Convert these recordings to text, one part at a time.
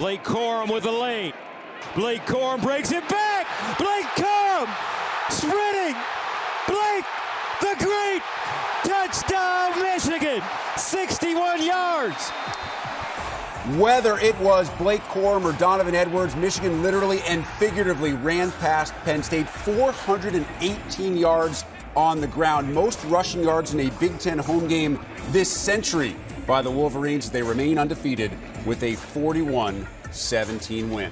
Blake Corum with the lane. Blake Corum breaks it back. Blake Corum sprinting. Blake, the great touchdown, Michigan. 61 yards. Whether it was Blake Corum or Donovan Edwards, Michigan literally and figuratively ran past Penn State. 418 yards on the ground. Most rushing yards in a Big Ten home game this century by the Wolverines. They remain undefeated with a 41-17 win.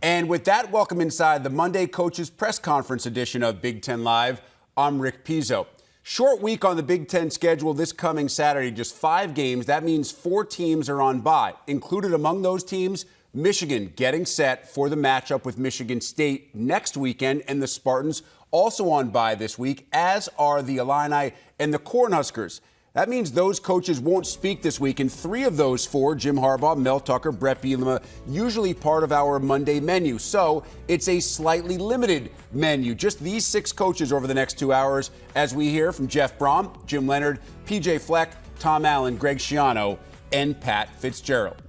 And with that, welcome inside the Monday Coaches Press Conference edition of Big Ten Live. I'm Rick Pizzo. Short week on the Big Ten schedule this coming Saturday, just 5 games. That means 4 teams are on bye. Included among those teams, Michigan getting set for the matchup with Michigan State next weekend, and the Spartans also on bye this week, as are the Illini and the Cornhuskers. That means those coaches won't speak this week, and 3 of those 4, Jim Harbaugh, Mel Tucker, Brett Bielema, usually part of our Monday menu. So it's a slightly limited menu. Just these 6 coaches over the next 2 hours as we hear from Jeff Brohm, Jim Leonard, PJ Fleck, Tom Allen, Greg Schiano, and Pat Fitzgerald.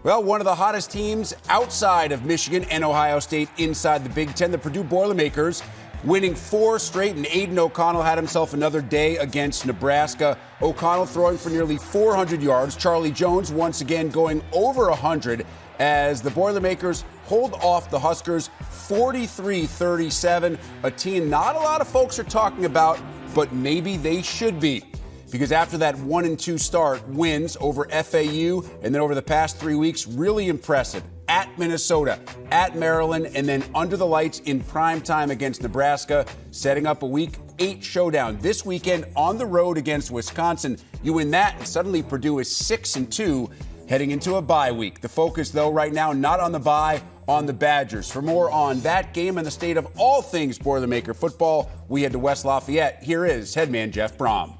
Well, one of the hottest teams outside of Michigan and Ohio State inside the Big Ten, the Purdue Boilermakers, winning 4 straight, and Aiden O'Connell had himself another day against Nebraska. O'Connell throwing for nearly 400 yards. Charlie Jones once again going over 100 as the Boilermakers hold off the Huskers 43-37, a team not a lot of folks are talking about, but maybe they should be. Because after that 1-2 start, wins over FAU and then over the past 3 weeks, really impressive. At Minnesota, at Maryland, and then under the lights in prime time against Nebraska, setting up a Week 8 showdown this weekend on the road against Wisconsin. You win that, and suddenly Purdue is 6-2 heading into a bye week. The focus, though, right now, not on the bye, on the Badgers. For more on that game and the state of all things Boilermaker football, we head to West Lafayette. Here is headman Jeff Brohm.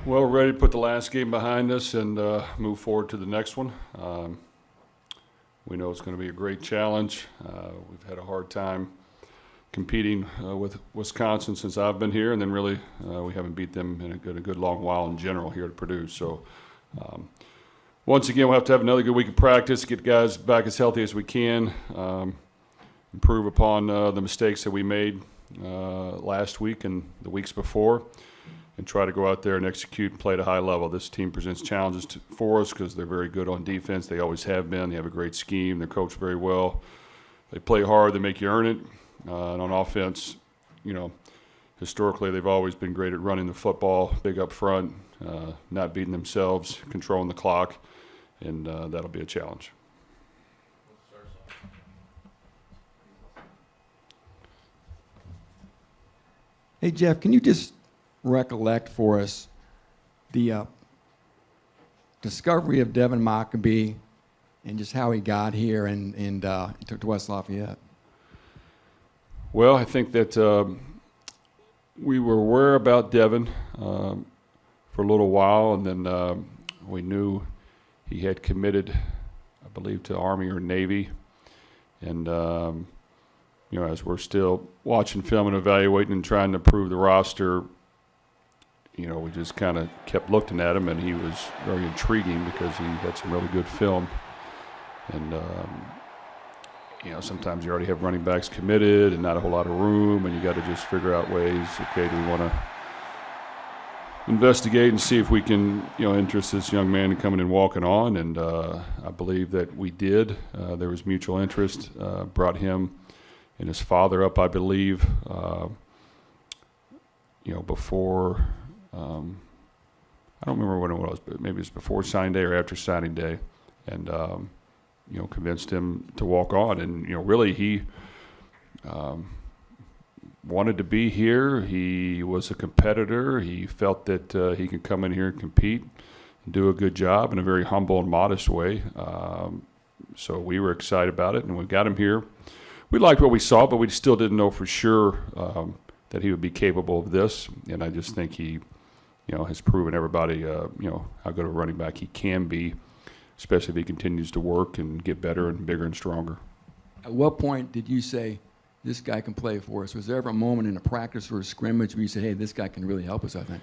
Well, we're ready to put the last game behind us and move forward to the next one. We know it's going to be a great challenge. We've had a hard time competing with Wisconsin since I've been here, and then really we haven't beat them in a good long while in general here at Purdue. So once again, we'll have to have another good week of practice, get guys back as healthy as we can, improve upon the mistakes that we made last week and the weeks before, and try to go out there and execute and play at a high level. This team presents challenges for us because they're very good on defense. They always have been. They have a great scheme. They're coached very well. They play hard. They make you earn it. And on offense, you know, historically they've always been great at running the football, big up front, not beating themselves, controlling the clock, and that'll be a challenge. Hey, Jeff, can you just recollect for us the discovery of Devin Mockabee and just how he got here and to West Lafayette? Well, I think that we were aware about Devin for a little while, and then we knew he had committed, I believe, to Army or Navy. And, you know, as we're still watching film and evaluating and trying to improve the roster, you know, we just kind of kept looking at him, and he was very intriguing because he had some really good film. And, you know, sometimes you already have running backs committed and not a whole lot of room, and you got to just figure out ways, okay, do we want to investigate and see if we can, you know, interest this young man in coming and walking on. And I believe that we did. There was mutual interest, brought him and his father up, I believe, you know, before I don't remember when it was, but maybe it was before signing day or after signing day, and you know, convinced him to walk on. And you know, really, he wanted to be here. He was a competitor. He felt that he could come in here and compete and do a good job in a very humble and modest way. So we were excited about it, and we got him here. We liked what we saw, but we still didn't know for sure that he would be capable of this. And I just think he, you know, has proven everybody, you know, how good a running back he can be, especially if he continues to work and get better and bigger and stronger. At what point did you say, this guy can play for us? Was there ever a moment in a practice or a scrimmage where you said, hey, this guy can really help us, I think?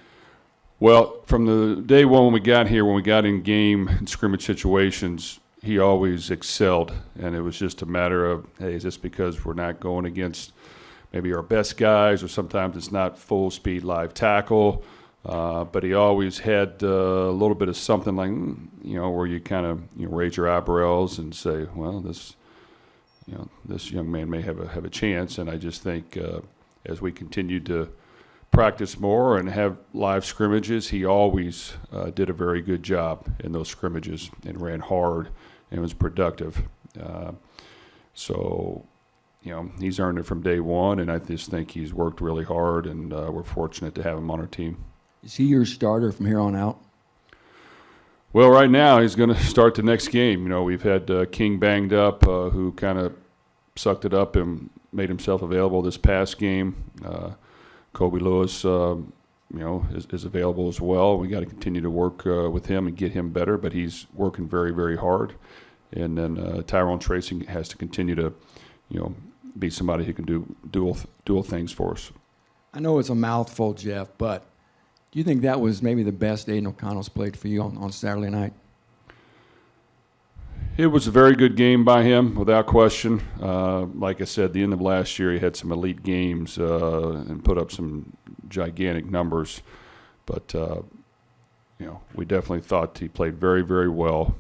Well, from the day one when we got here, when we got in game and scrimmage situations, he always excelled. And it was just a matter of, hey, is this because we're not going against maybe our best guys, or sometimes it's not full speed live tackle. But he always had a little bit of something like, where you kind of raise your eyebrows and say, well, this young man may have a chance. And I just think as we continued to practice more and have live scrimmages, he always did a very good job in those scrimmages and ran hard and was productive. So he's earned it from day one, and I just think he's worked really hard, and we're fortunate to have him on our team. Is he your starter from here on out? Well, right now he's going to start the next game. We've had King banged up, who kind of sucked it up and made himself available this past game. Kobe Lewis, is available as well. We got to continue to work with him and get him better, but he's working very, very hard. And then Tyrone Tracy has to continue to, be somebody who can do dual things for us. I know it's a mouthful, Jeff, but do you think that was maybe the best Aiden O'Connell's played for you on Saturday night? It was a very good game by him, without question. Like I said, the end of last year, he had some elite games and put up some gigantic numbers. But, we definitely thought he played very, very well,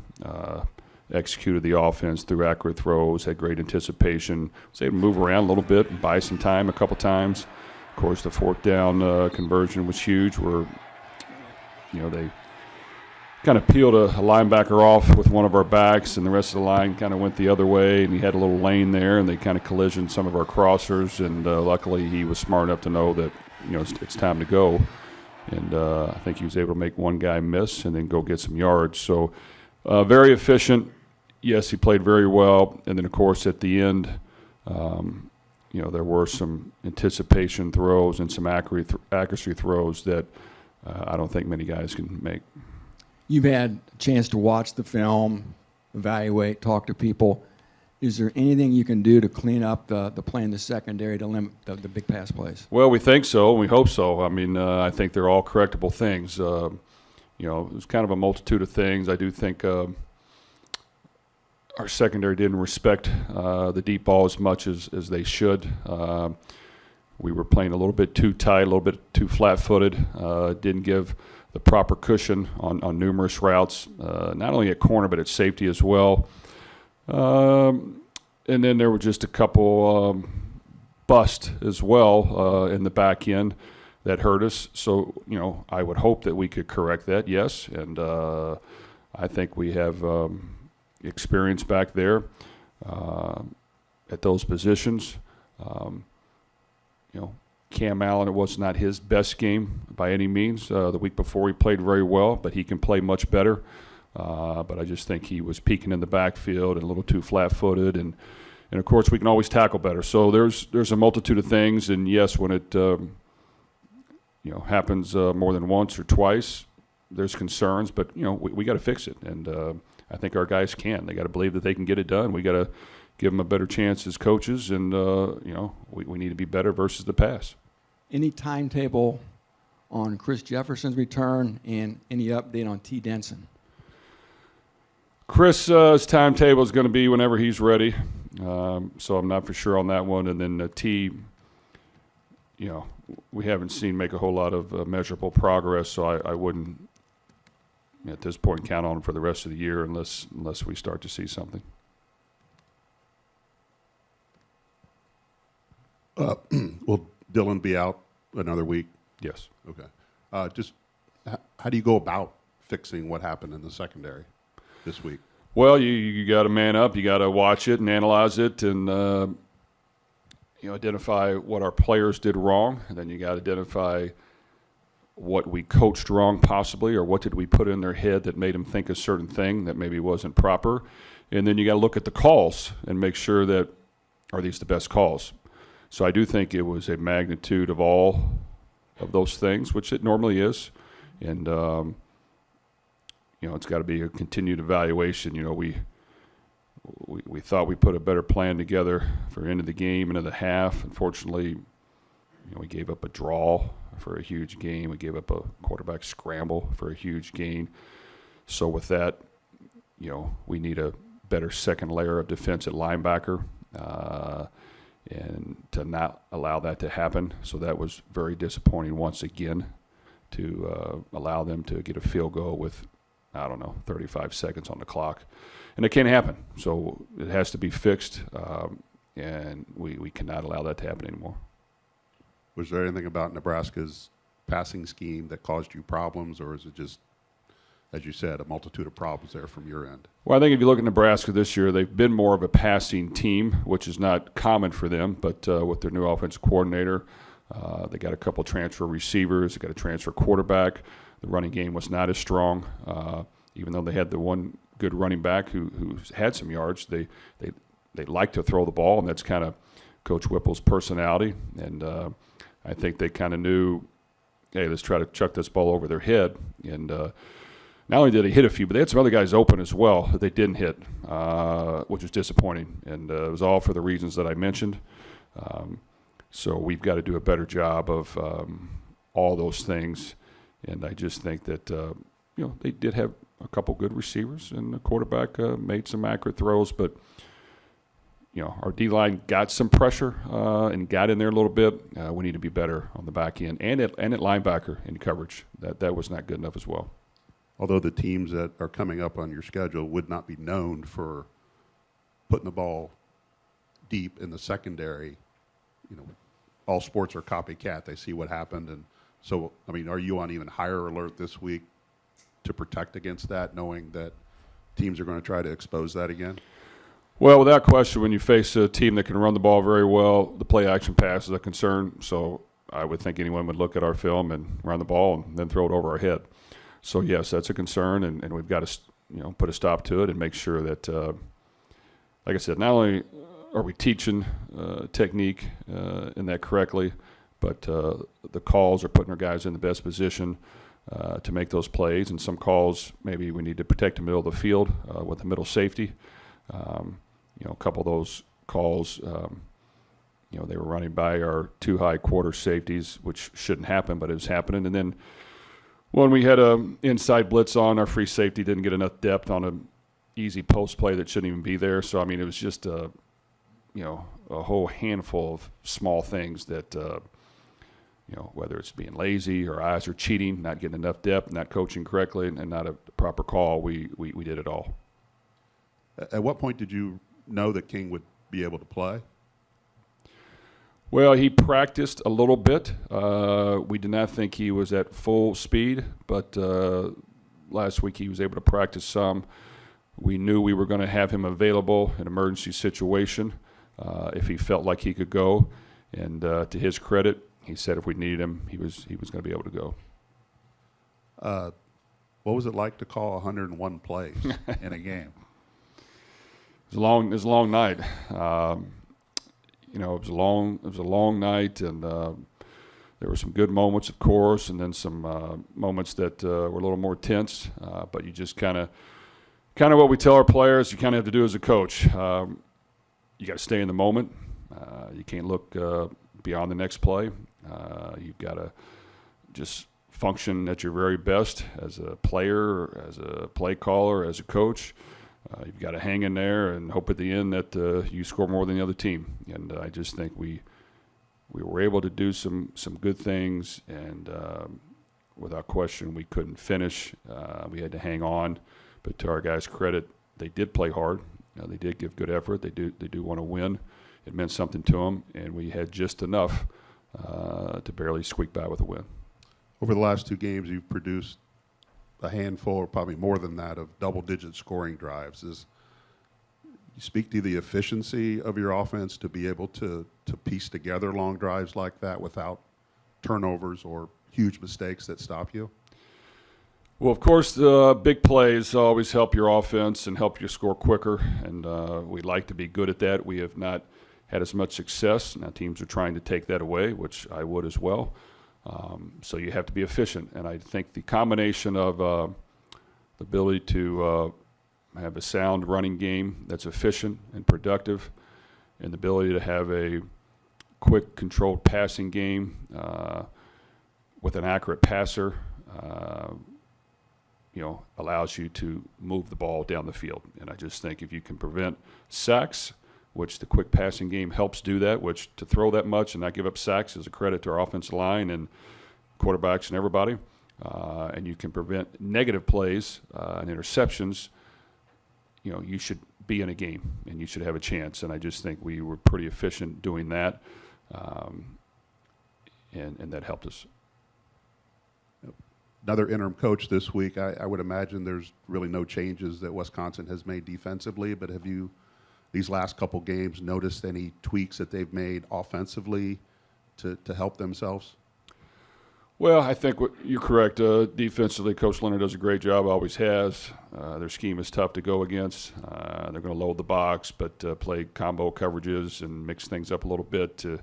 executed the offense through accurate throws, had great anticipation, was able to move around a little bit and buy some time a couple times. Of course, the fourth down conversion was huge, where, they kind of peeled a linebacker off with one of our backs, and the rest of the line kind of went the other way, and he had a little lane there, and they kind of collisioned some of our crossers, and luckily he was smart enough to know that, it's time to go. And I think he was able to make one guy miss and then go get some yards. So very efficient. Yes, he played very well. And then, of course, at the end, there were some anticipation throws and some accuracy throws that I don't think many guys can make. You've had a chance to watch the film, evaluate, talk to people. Is there anything you can do to clean up the play in the secondary to limit the big pass plays? Well, we think so, and we hope so. I mean, I think they're all correctable things. It's kind of a multitude of things. I do think our secondary didn't respect the deep ball as much as they should. We were playing a little bit too tight, a little bit too flat-footed. Didn't give the proper cushion on numerous routes, not only at corner but at safety as well. And then there were just a couple busts as well in the back end that hurt us. So, I would hope that we could correct that, yes. And I think we have experience back there at those positions. Cam Allen, it was not his best game by any means. The week before he played very well, but he can play much better. But I just think he was peaking in the backfield and a little too flat-footed. And of course, we can always tackle better. So there's a multitude of things. And, yes, when it happens more than once or twice, there's concerns. But, we got to fix it. And I think our guys can. They got to believe that they can get it done. We got to give them a better chance as coaches. And, we need to be better versus the past. Any timetable on Chris Jefferson's return and any update on T. Denson? Chris' timetable is going to be whenever he's ready, so I'm not for sure on that one. And then T, we haven't seen make a whole lot of measurable progress, so I wouldn't, at this point, count on him for the rest of the year unless we start to see something. Will Dylan be out another week? Yes. Okay. Just how do you go about fixing what happened in the secondary this week? Well, you got to man up. You got to watch it and analyze it, and identify what our players did wrong. And then you got to identify what we coached wrong, possibly, or what did we put in their head that made them think a certain thing that maybe wasn't proper. And then you got to look at the calls and make sure that are these the best calls. So I do think it was a magnitude of all of those things, which it normally is, and it's got to be a continued evaluation. We thought we put a better plan together for end of the game, end of the half. Unfortunately, We gave up a draw for a huge gain. We gave up a quarterback scramble for a huge gain. So with that, we need a better second layer of defense at linebacker, and to not allow that to happen. So that was very disappointing once again, to allow them to get a field goal with, 35 seconds on the clock. And it can't happen. So it has to be fixed, and we cannot allow that to happen anymore. Was there anything about Nebraska's passing scheme that caused you problems, or is it just, as you said, a multitude of problems there from your end? Well, I think if you look at Nebraska this year, they've been more of a passing team, which is not common for them. But with their new offensive coordinator, they got a couple transfer receivers, they got a transfer quarterback. The running game was not as strong, even though they had the one good running back who had some yards. They like to throw the ball, and that's kind of Coach Whipple's personality. And I think they kind of knew, hey, let's try to chuck this ball over their head. And not only did they hit a few, but they had some other guys open as well that they didn't hit, which was disappointing. And it was all for the reasons that I mentioned. So we've got to do a better job of all those things. And I just think that, they did have a couple good receivers, and the quarterback made some accurate throws. But, our D-line got some pressure and got in there a little bit. We need to be better on the back end and at linebacker in coverage. That was not good enough as well. Although the teams that are coming up on your schedule would not be known for putting the ball deep in the secondary, all sports are copycat. They see what happened. And so, are you on even higher alert this week to protect against that, knowing that teams are going to try to expose that again? Well, without question, when you face a team that can run the ball very well, the play-action pass is a concern. So I would think anyone would look at our film and run the ball and then throw it over our head. So, yes, that's a concern, and we've got to put a stop to it and make sure that, like I said, not only are we teaching technique in that correctly, but the calls are putting our guys in the best position to make those plays. And some calls, maybe we need to protect the middle of the field with the middle safety. A couple of those calls, they were running by our two high quarter safeties, which shouldn't happen, but it was happening. And then when we had an inside blitz on, our free safety didn't get enough depth on an easy post play that shouldn't even be there. So, it was just a whole handful of small things that, whether it's being lazy or eyes are cheating, not getting enough depth, not coaching correctly, and not a proper call, we did it all. At what point did you know that King would be able to play? Well, he practiced a little bit. We did not think he was at full speed, but last week he was able to practice some. We knew we were going to have him available in an emergency situation if he felt like he could go. And to his credit, he said if we needed him, he was going to be able to go. What was it like to call 101 plays in a game? It was a long night. It was a long night, and there were some good moments, of course, and then some moments that were a little more tense. But you just kind of what we tell our players, you kind of have to do as a coach. You got to stay in the moment. You can't look beyond the next play. You've got to just function at your very best as a player, as a play caller, as a coach. You've got to hang in there and hope at the end that you score more than the other team. And I just think we were able to do some good things, and without question, we couldn't finish. We had to hang on. But to our guys' credit, they did play hard. They did give good effort. They do want to win. It meant something to them, and we had just enough to barely squeak by with a win. Over the last two games, you've produced a handful, or probably more than that, of double-digit scoring drives. You speak to the efficiency of your offense to be able to piece together long drives like that without turnovers or huge mistakes that stop you? Well, of course, the big plays always help your offense and help you score quicker, and we like to be good at that. We have not had as much success. Now teams are trying to take that away, which I would as well. So you have to be efficient, and I think the combination of the ability to have a sound running game that's efficient and productive, and the ability to have a quick, controlled passing game with an accurate passer, allows you to move the ball down the field. And I just think if you can prevent sacks, which the quick passing game helps do that, which to throw that much and not give up sacks is a credit to our offensive line and quarterbacks and everybody. And you can prevent negative plays and interceptions, you should be in a game and you should have a chance. And I just think we were pretty efficient doing that, and that helped us. Another interim coach this week. I would imagine there's really no changes that Wisconsin has made defensively, but have you, these last couple games, noticed any tweaks that they've made offensively to help themselves? Well, I think you're correct. Defensively, Coach Leonard does a great job, always has. Their scheme is tough to go against. They're going to load the box, but play combo coverages and mix things up a little bit to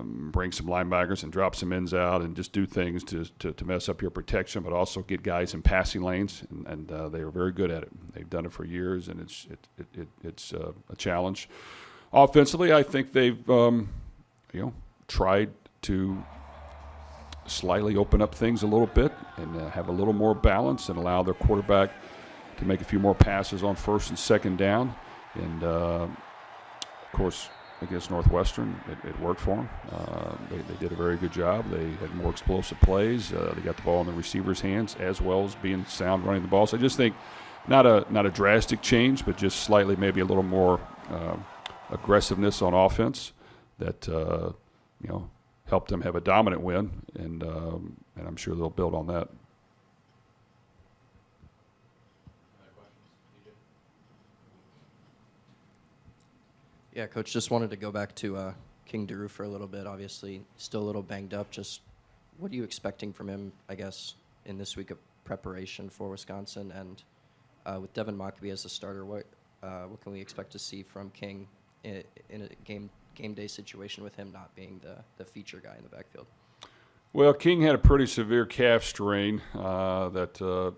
bring some linebackers and drop some ends out and just do things to mess up your protection, but also get guys in passing lanes, and they are very good at it. They've done it for years, and it's a challenge. Offensively, I think they've tried to slightly open up things a little bit and have a little more balance and allow their quarterback to make a few more passes on first and second down. And, of course, against Northwestern, it worked for them. They did a very good job. They had more explosive plays. They got the ball in the receiver's hands as well as being sound running the ball. So I just think not a drastic change, but just slightly maybe a little more aggressiveness on offense that, helped them have a dominant win, and I'm sure they'll build on that. Yeah, Coach, just wanted to go back to King Drew for a little bit. Obviously, still a little banged up. Just what are you expecting from him, I guess, in this week of preparation for Wisconsin? And with Devin Mockbee as the starter, what can we expect to see from King in a game day situation with him not being the feature guy in the backfield? Well, King had a pretty severe calf strain that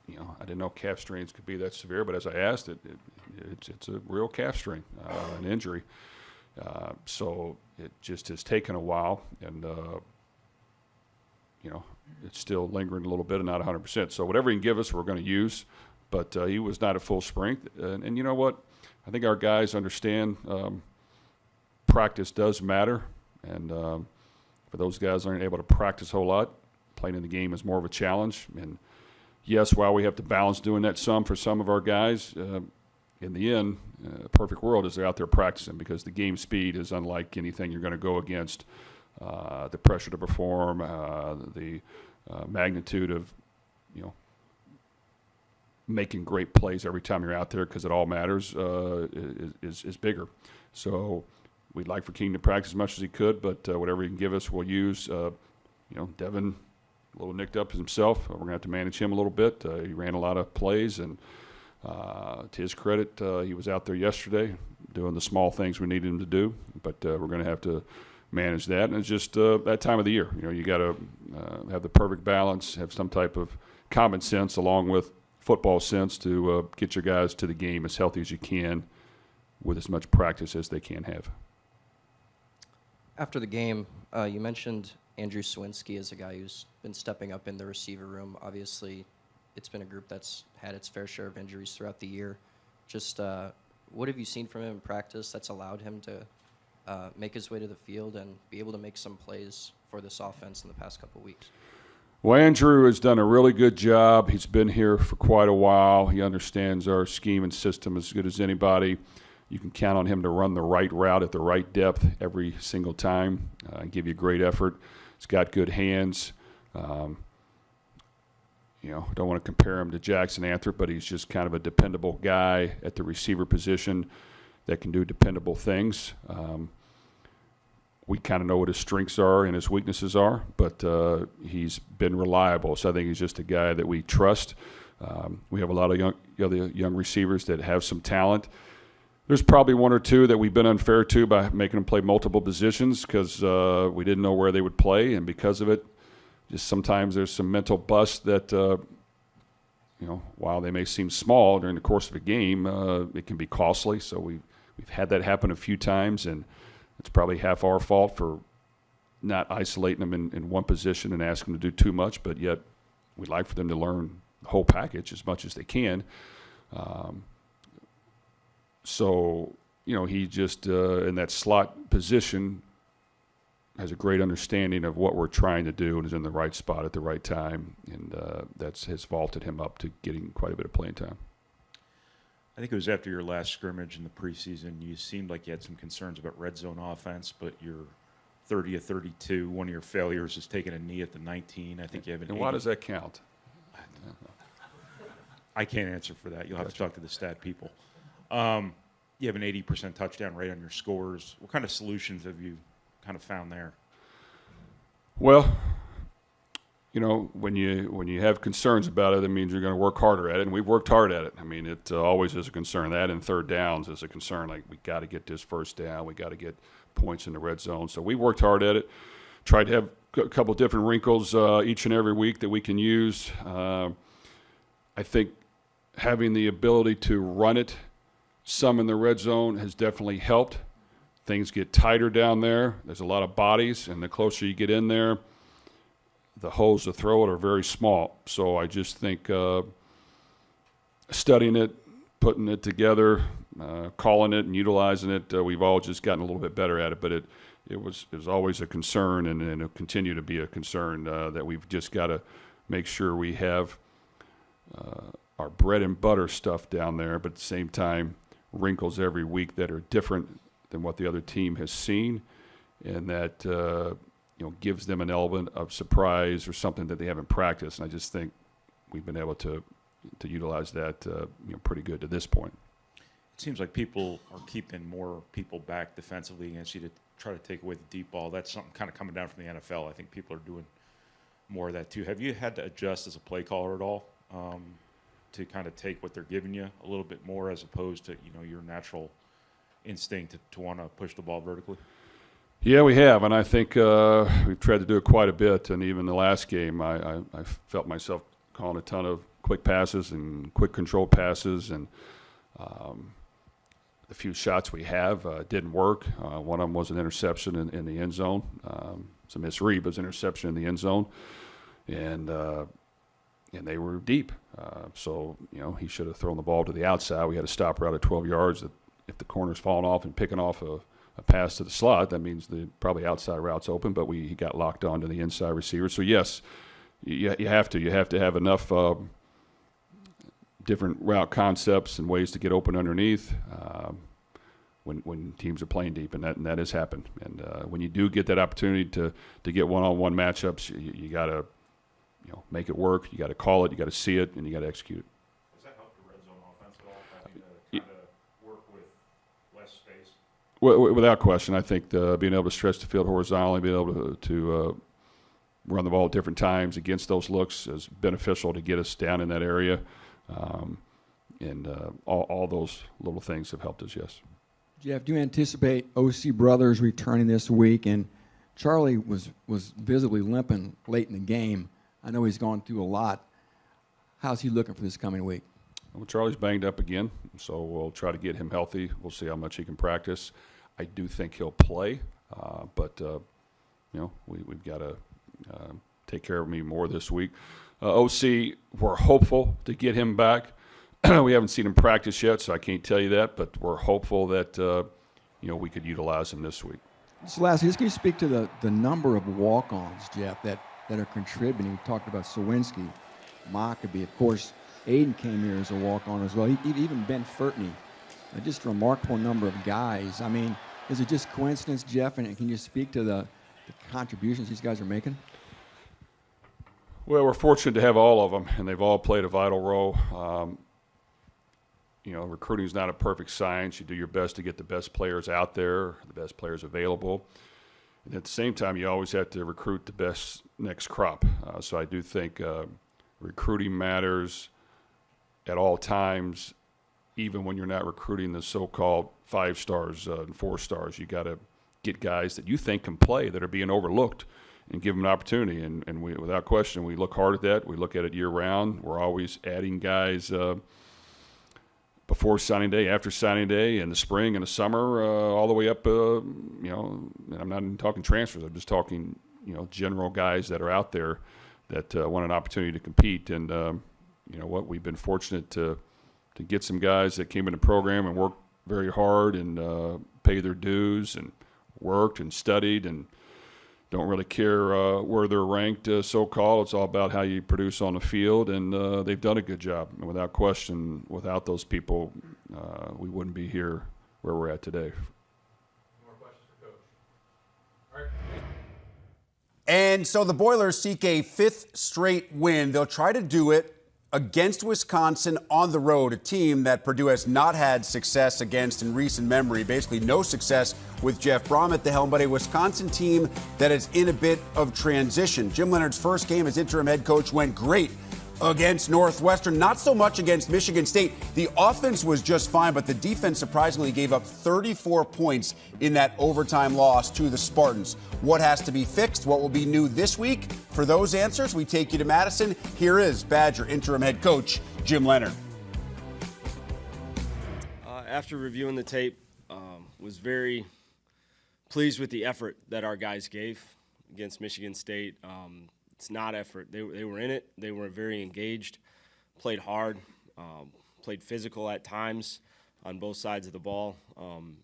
I didn't know calf strains could be that severe, but as I asked, it's a real calf strain, an injury. So it just has taken a while, and it's still lingering a little bit and not 100%. So whatever he can give us, we're going to use. But he was not at full strength, and you know what? I think our guys understand practice does matter, and for those guys that aren't able to practice a whole lot, playing in the game is more of a challenge. And yes, while we have to balance doing that some for some of our guys, in the end, a perfect world is they're out there practicing, because the game speed is unlike anything you're going to go against. The pressure to perform, the magnitude of, making great plays every time you're out there, because it all matters, is bigger. So we'd like for King to practice as much as he could, but whatever he can give us, we'll use. Devin, a little nicked up himself. We're going to have to manage him a little bit. He ran a lot of plays, and to his credit, he was out there yesterday doing the small things we needed him to do, but we're going to have to manage that. And it's just that time of the year. You got to have the perfect balance, have some type of common sense along with football sense to get your guys to the game as healthy as you can with as much practice as they can have. After the game, you mentioned Andrew Swinski as a guy who's been stepping up in the receiver room. Obviously, it's been a group that's had its fair share of injuries throughout the year. Just what have you seen from him in practice that's allowed him to make his way to the field and be able to make some plays for this offense in the past couple weeks? Well, Andrew has done a really good job. He's been here for quite a while. He understands our scheme and system as good as anybody. You can count on him to run the right route at the right depth every single time and give you great effort. He's got good hands. Don't want to compare him to Jackson Anthrop, but he's just kind of a dependable guy at the receiver position that can do dependable things. We kind of know what his strengths are and his weaknesses are, but he's been reliable. So I think he's just a guy that we trust. We have a lot of young receivers that have some talent. There's probably one or two that we've been unfair to by making them play multiple positions because we didn't know where they would play, and because of it, just sometimes there's some mental bust that, while they may seem small during the course of a game, it can be costly. So we we've had that happen a few times, and it's probably half our fault for not isolating them in one position and asking them to do too much, but yet we'd like for them to learn the whole package as much as they can. So, he just, in that slot position, has a great understanding of what we're trying to do and is in the right spot at the right time, and has vaulted him up to getting quite a bit of playing time. I think it was after your last scrimmage in the preseason, you seemed like you had some concerns about red zone offense, but you're 30 of 32. One of your failures is taking a knee at the 19. I think you have an. And why does that count? I can't answer for that. You'll have to talk to the stat people. You have an 80% touchdown rate on your scores. What kind of solutions have you kind of found there? Well, when you have concerns about it, that means you're going to work harder at it, and we've worked hard at it. I mean, it always is a concern. That and third downs is a concern. Like, we got to get this first down. We got to get points in the red zone. So we worked hard at it. Tried to have a couple different wrinkles each and every week that we can use. I think having the ability to run it some in the red zone has definitely helped. Things get tighter down there. There's a lot of bodies, and the closer you get in there, the holes to throw it are very small. So I just think studying it, putting it together, calling it and utilizing it, we've all just gotten a little bit better at it. But it was always a concern, and it'll continue to be a concern that we've just got to make sure we have our bread and butter stuff down there, but at the same time, wrinkles every week that are different than what the other team has seen, and that gives them an element of surprise or something that they haven't practiced. And I just think we've been able to utilize that pretty good to this point. It seems like people are keeping more people back defensively against you to try to take away the deep ball. That's something kind of coming down from the NFL. I think people are doing more of that too. Have you had to adjust as a play caller at all to kind of take what they're giving you a little bit more, as opposed to your natural instinct to want to push the ball vertically? Yeah, we have, and I think we've tried to do it quite a bit. And even the last game, I felt myself calling a ton of quick passes and quick control passes, and the few shots we have didn't work. One of them was an interception in the end zone. It's a misread, but it was an interception in the end zone, and they were deep. So he should have thrown the ball to the outside. We had a stop route at 12 yards. That if the corner's falling off and picking off a pass to the slot, that means the probably outside route's open, but he got locked on to the inside receiver. So yes, you have to have enough different route concepts and ways to get open underneath when teams are playing deep, and that has happened. And when you do get that opportunity to get one-on-one matchups, you got to make it work. You got to call it. You got to see it, and you got to execute it. Does that help the red zone offense at all? Having to kind of work with less space? Without question, I think being able to stretch the field horizontally, being able to run the ball at different times against those looks is beneficial to get us down in that area. And all those little things have helped us, yes. Jeff, do you anticipate O.C. Brothers returning this week? And Charlie was visibly limping late in the game. I know he's gone through a lot. How's he looking for this coming week? Well, Charlie's banged up again, so we'll try to get him healthy. We'll see how much he can practice. I do think he'll play, but we've got to take care of me more this week. OC, we're hopeful to get him back. We haven't seen him practice yet, so I can't tell you that, but we're hopeful that we could utilize him this week. So lastly, just can you speak to the number of walk-ons, Jeff, that are contributing? We talked about Sawinski, Mockabee, of course. Aiden came here as a walk-on as well. Even Ben Furtney, just a remarkable number of guys. I mean, is it just coincidence, Jeff? And can you speak to the contributions these guys are making? Well, we're fortunate to have all of them, and they've all played a vital role. Recruiting is not a perfect science. You do your best to get the best players out there, the best players available. And at the same time, you always have to recruit the best next crop. So I do think recruiting matters at all times, even when you're not recruiting the so-called 5 stars and 4 stars. You got to get guys that you think can play, that are being overlooked, and give them an opportunity. And we, without question, we look hard at that. We look at it year-round. We're always adding guys before signing day, after signing day, in the spring and the summer, all the way up, and I'm not even talking transfers. I'm just talking, general guys that are out there that want an opportunity to compete. And, we've been fortunate to get some guys that came in the program and worked very hard and paid their dues and worked and studied and don't really care where they're ranked, so-called. It's all about how you produce on the field, and they've done a good job. And without question, without those people, we wouldn't be here where we're at today. More questions for Coach. All right. And so the Boilers seek a 5th straight win. They'll try to do it against Wisconsin on the road, a team that Purdue has not had success against in recent memory, basically no success with Jeff Brohm at the helm, but a Wisconsin team that is in a bit of transition. Jim Leonhard's first game as interim head coach went great against Northwestern, not so much against Michigan State. The offense was just fine, but the defense surprisingly gave up 34 points in that overtime loss to the Spartans. What has to be fixed? What will be new this week? For those answers, we take you to Madison. Here is Badger interim head coach Jim Leonhard. After reviewing the tape, was very pleased with the effort that our guys gave against Michigan State. It's not effort. They were in it. They were very engaged, played hard, played physical at times on both sides of the ball.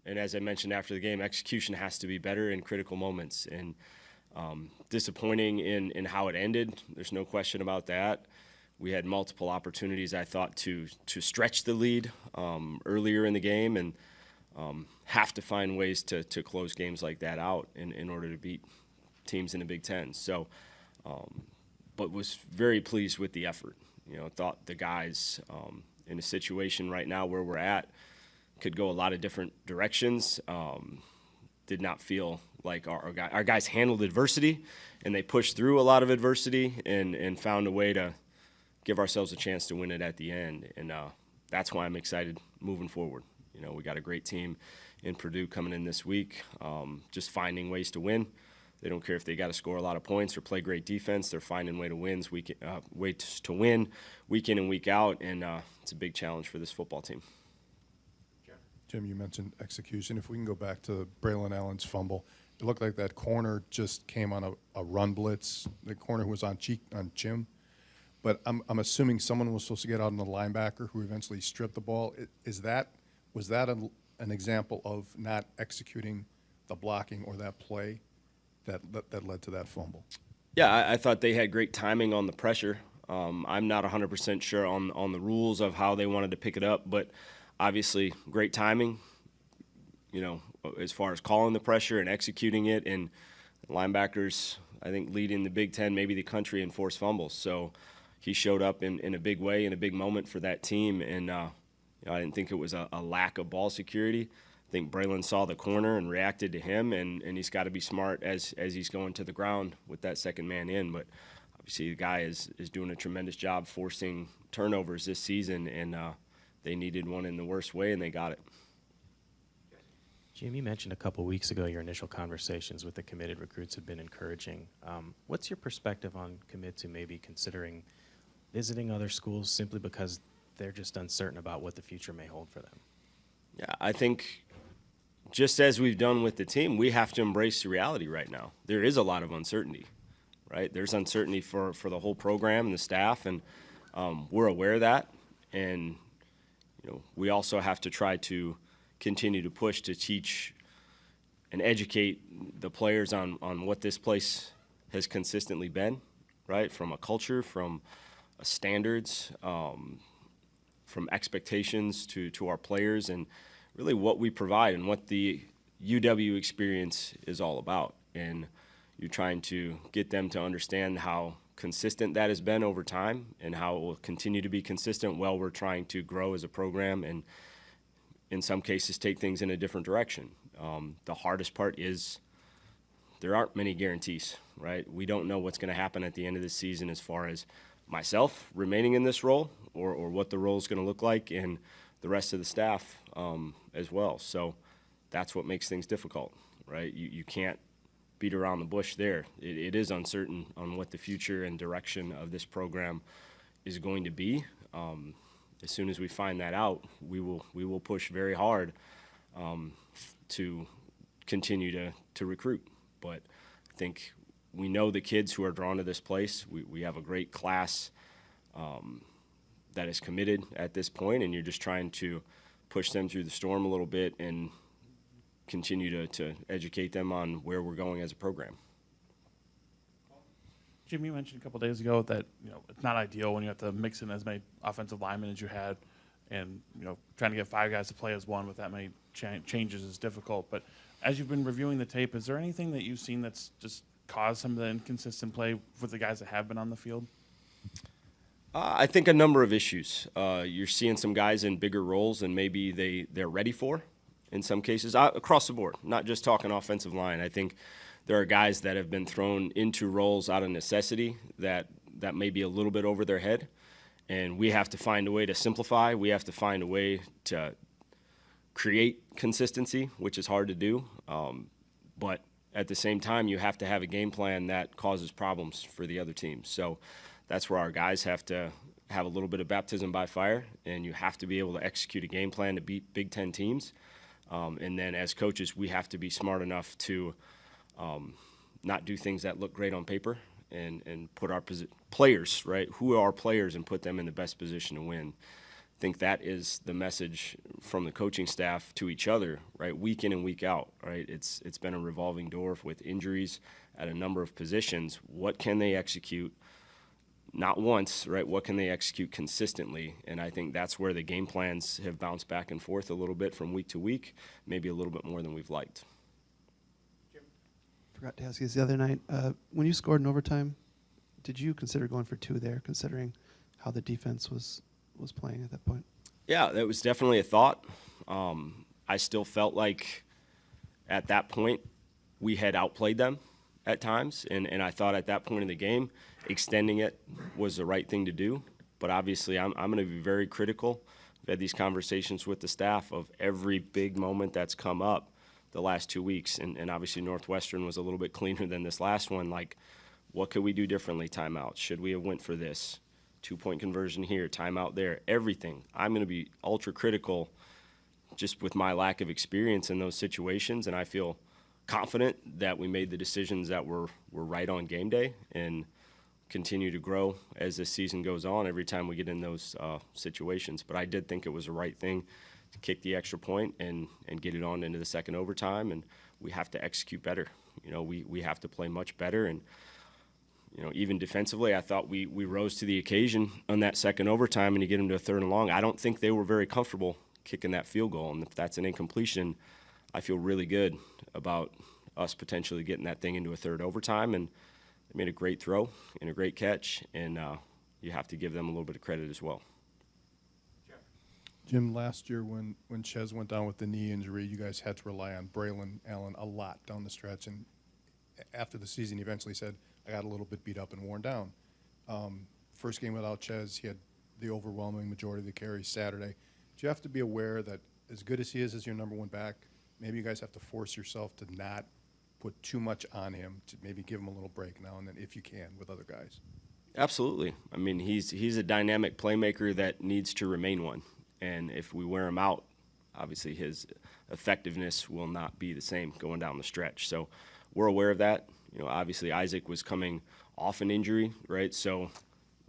And as I mentioned after the game, execution has to be better in critical moments. And disappointing in how it ended. There's no question about that. We had multiple opportunities, I thought, to stretch the lead earlier in the game, and have to find ways to close games like that out in order to beat teams in the Big Ten. So, but was very pleased with the effort. Thought the guys in a situation right now where we're at could go a lot of different directions. Did not feel like our guys handled adversity, and they pushed through a lot of adversity and found a way to give ourselves a chance to win it at the end. And that's why I'm excited moving forward. We got a great team in Purdue coming in this week, just finding ways to win. They don't care if they got to score a lot of points or play great defense. They're finding ways to win week in and week out, and it's a big challenge for this football team. Jim, you mentioned execution. If we can go back to Braylon Allen's fumble, it looked like that corner just came on a run blitz. The corner was on Jim, but I'm assuming someone was supposed to get out on the linebacker who eventually stripped the ball. Was that an example of not executing the blocking or that play that led to that fumble? Yeah, I thought they had great timing on the pressure. I'm not 100% sure on the rules of how they wanted to pick it up, but obviously great timing, as far as calling the pressure and executing it. And linebackers, I think, leading the Big Ten, maybe the country, in forced fumbles. So he showed up in a big way, in a big moment for that team. And I didn't think it was a lack of ball security. I think Braylon saw the corner and reacted to him, and he's got to be smart as he's going to the ground with that second man in. But obviously the guy is doing a tremendous job forcing turnovers this season, and they needed one in the worst way, and they got it. Jim, you mentioned a couple weeks ago your initial conversations with the committed recruits have been encouraging. What's your perspective on commits who may be considering visiting other schools simply because they're just uncertain about what the future may hold for them? Yeah, I think just as we've done with the team, we have to embrace the reality right now. There is a lot of uncertainty, right? There's uncertainty for the whole program and the staff, and we're aware of that. And we also have to try to continue to push to teach and educate the players on what this place has consistently been, right? From a culture, from standards, from expectations to our players, and really what we provide and what the UW experience is all about. And you're trying to get them to understand how consistent that has been over time and how it will continue to be consistent while we're trying to grow as a program and in some cases take things in a different direction. The hardest part is there aren't many guarantees, right? We don't know what's going to happen at the end of the season as far as myself remaining in this role or what the role is going to look like, and the rest of the staff as well. So that's what makes things difficult, right? You can't beat around the bush there. It is uncertain on what the future and direction of this program is going to be. as soon as we find that out, we will push very hard to continue to recruit. But I think we know the kids who are drawn to this place. We have a great class that is committed at this point, and you're just trying to push them through the storm a little bit and continue to educate them on where we're going as a program. Jim, you mentioned a couple days ago that it's not ideal when you have to mix in as many offensive linemen as you had, and trying to get 5 guys to play as one with that many changes is difficult. But as you've been reviewing the tape, is there anything that you've seen that's just caused some of the inconsistent play with the guys that have been on the field? I think a number of issues. You're seeing some guys in bigger roles than maybe they're ready for in some cases, across the board, not just talking offensive line. I think there are guys that have been thrown into roles out of necessity that may be a little bit over their head, and we have to find a way to simplify. We have to find a way to create consistency, which is hard to do, but at the same time, you have to have a game plan that causes problems for the other team. So that's where our guys have to have a little bit of baptism by fire, and you have to be able to execute a game plan to beat Big Ten teams. And then as coaches, we have to be smart enough to not do things that look great on paper and put our players, right, who are our players, and put them in the best position to win. I think that is the message from the coaching staff to each other, right, week in and week out, right? It's been a revolving door with injuries at a number of positions. What can they execute? Not once, right? What can they execute consistently? And I think that's where the game plans have bounced back and forth a little bit from week to week, maybe a little bit more than we've liked. Forgot to ask you this the other night. When you scored in overtime, did you consider going for 2 there, considering how the defense was playing at that point? Yeah, that was definitely a thought. I still felt like at that point we had outplayed them at times, and I thought at that point in the game extending it was the right thing to do. But obviously I'm going to be very critical. I've had these conversations with the staff of every big moment that's come up the last 2 weeks, and obviously Northwestern was a little bit cleaner than this last one. Like, what could we do differently? Timeout. Should we have went for this? 2-point conversion here, timeout there, everything. I'm going to be ultra critical just with my lack of experience in those situations, and I feel confident that we made the decisions that were right on game day, and continue to grow as this season goes on every time we get in those situations. But I did think it was the right thing to kick the extra point and get it on into the second overtime, and we have to execute better. We have to play much better, and even defensively, I thought we rose to the occasion on that second overtime, and you get them to a 3rd and long. I don't think they were very comfortable kicking that field goal, and if that's an incompletion, I feel really good about us potentially getting that thing into a 3rd overtime. And they made a great throw and a great catch, and you have to give them a little bit of credit as well. Jim, last year when Ches went down with the knee injury, you guys had to rely on Braylon Allen a lot down the stretch, and after the season he eventually said, I got a little bit beat up and worn down. First game without Ches, he had the overwhelming majority of the carries Saturday. Do you have to be aware that as good as he is as your number 1 back, maybe you guys have to force yourself to not put too much on him, to maybe give him a little break now and then if you can with other guys? Absolutely. I mean, he's a dynamic playmaker that needs to remain one. And if we wear him out, obviously his effectiveness will not be the same going down the stretch. So we're aware of that. Obviously Isaac was coming off an injury, right? So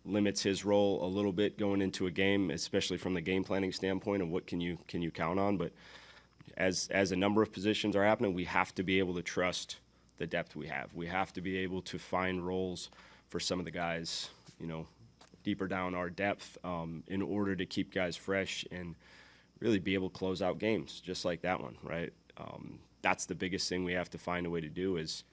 limits his role a little bit going into a game, especially from the game planning standpoint of what can you count on. But as a number of positions are happening, we have to be able to trust the depth we have. We have to be able to find roles for some of the guys, deeper down our depth in order to keep guys fresh and really be able to close out games just like that one, right? That's the biggest thing we have to find a way to do is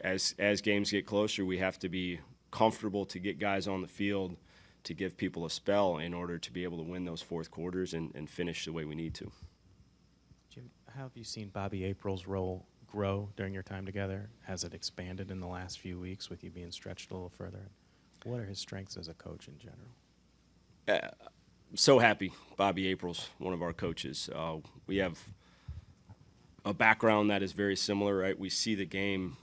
as games get closer, we have to be comfortable to get guys on the field to give people a spell in order to be able to win those 4th quarters and finish the way we need to. Jim, how have you seen Bobby April's role grow during your time together? Has it expanded in the last few weeks with you being stretched a little further? What are his strengths as a coach in general? So happy Bobby April's one of our coaches. We have a background that is very similar, right? We see the game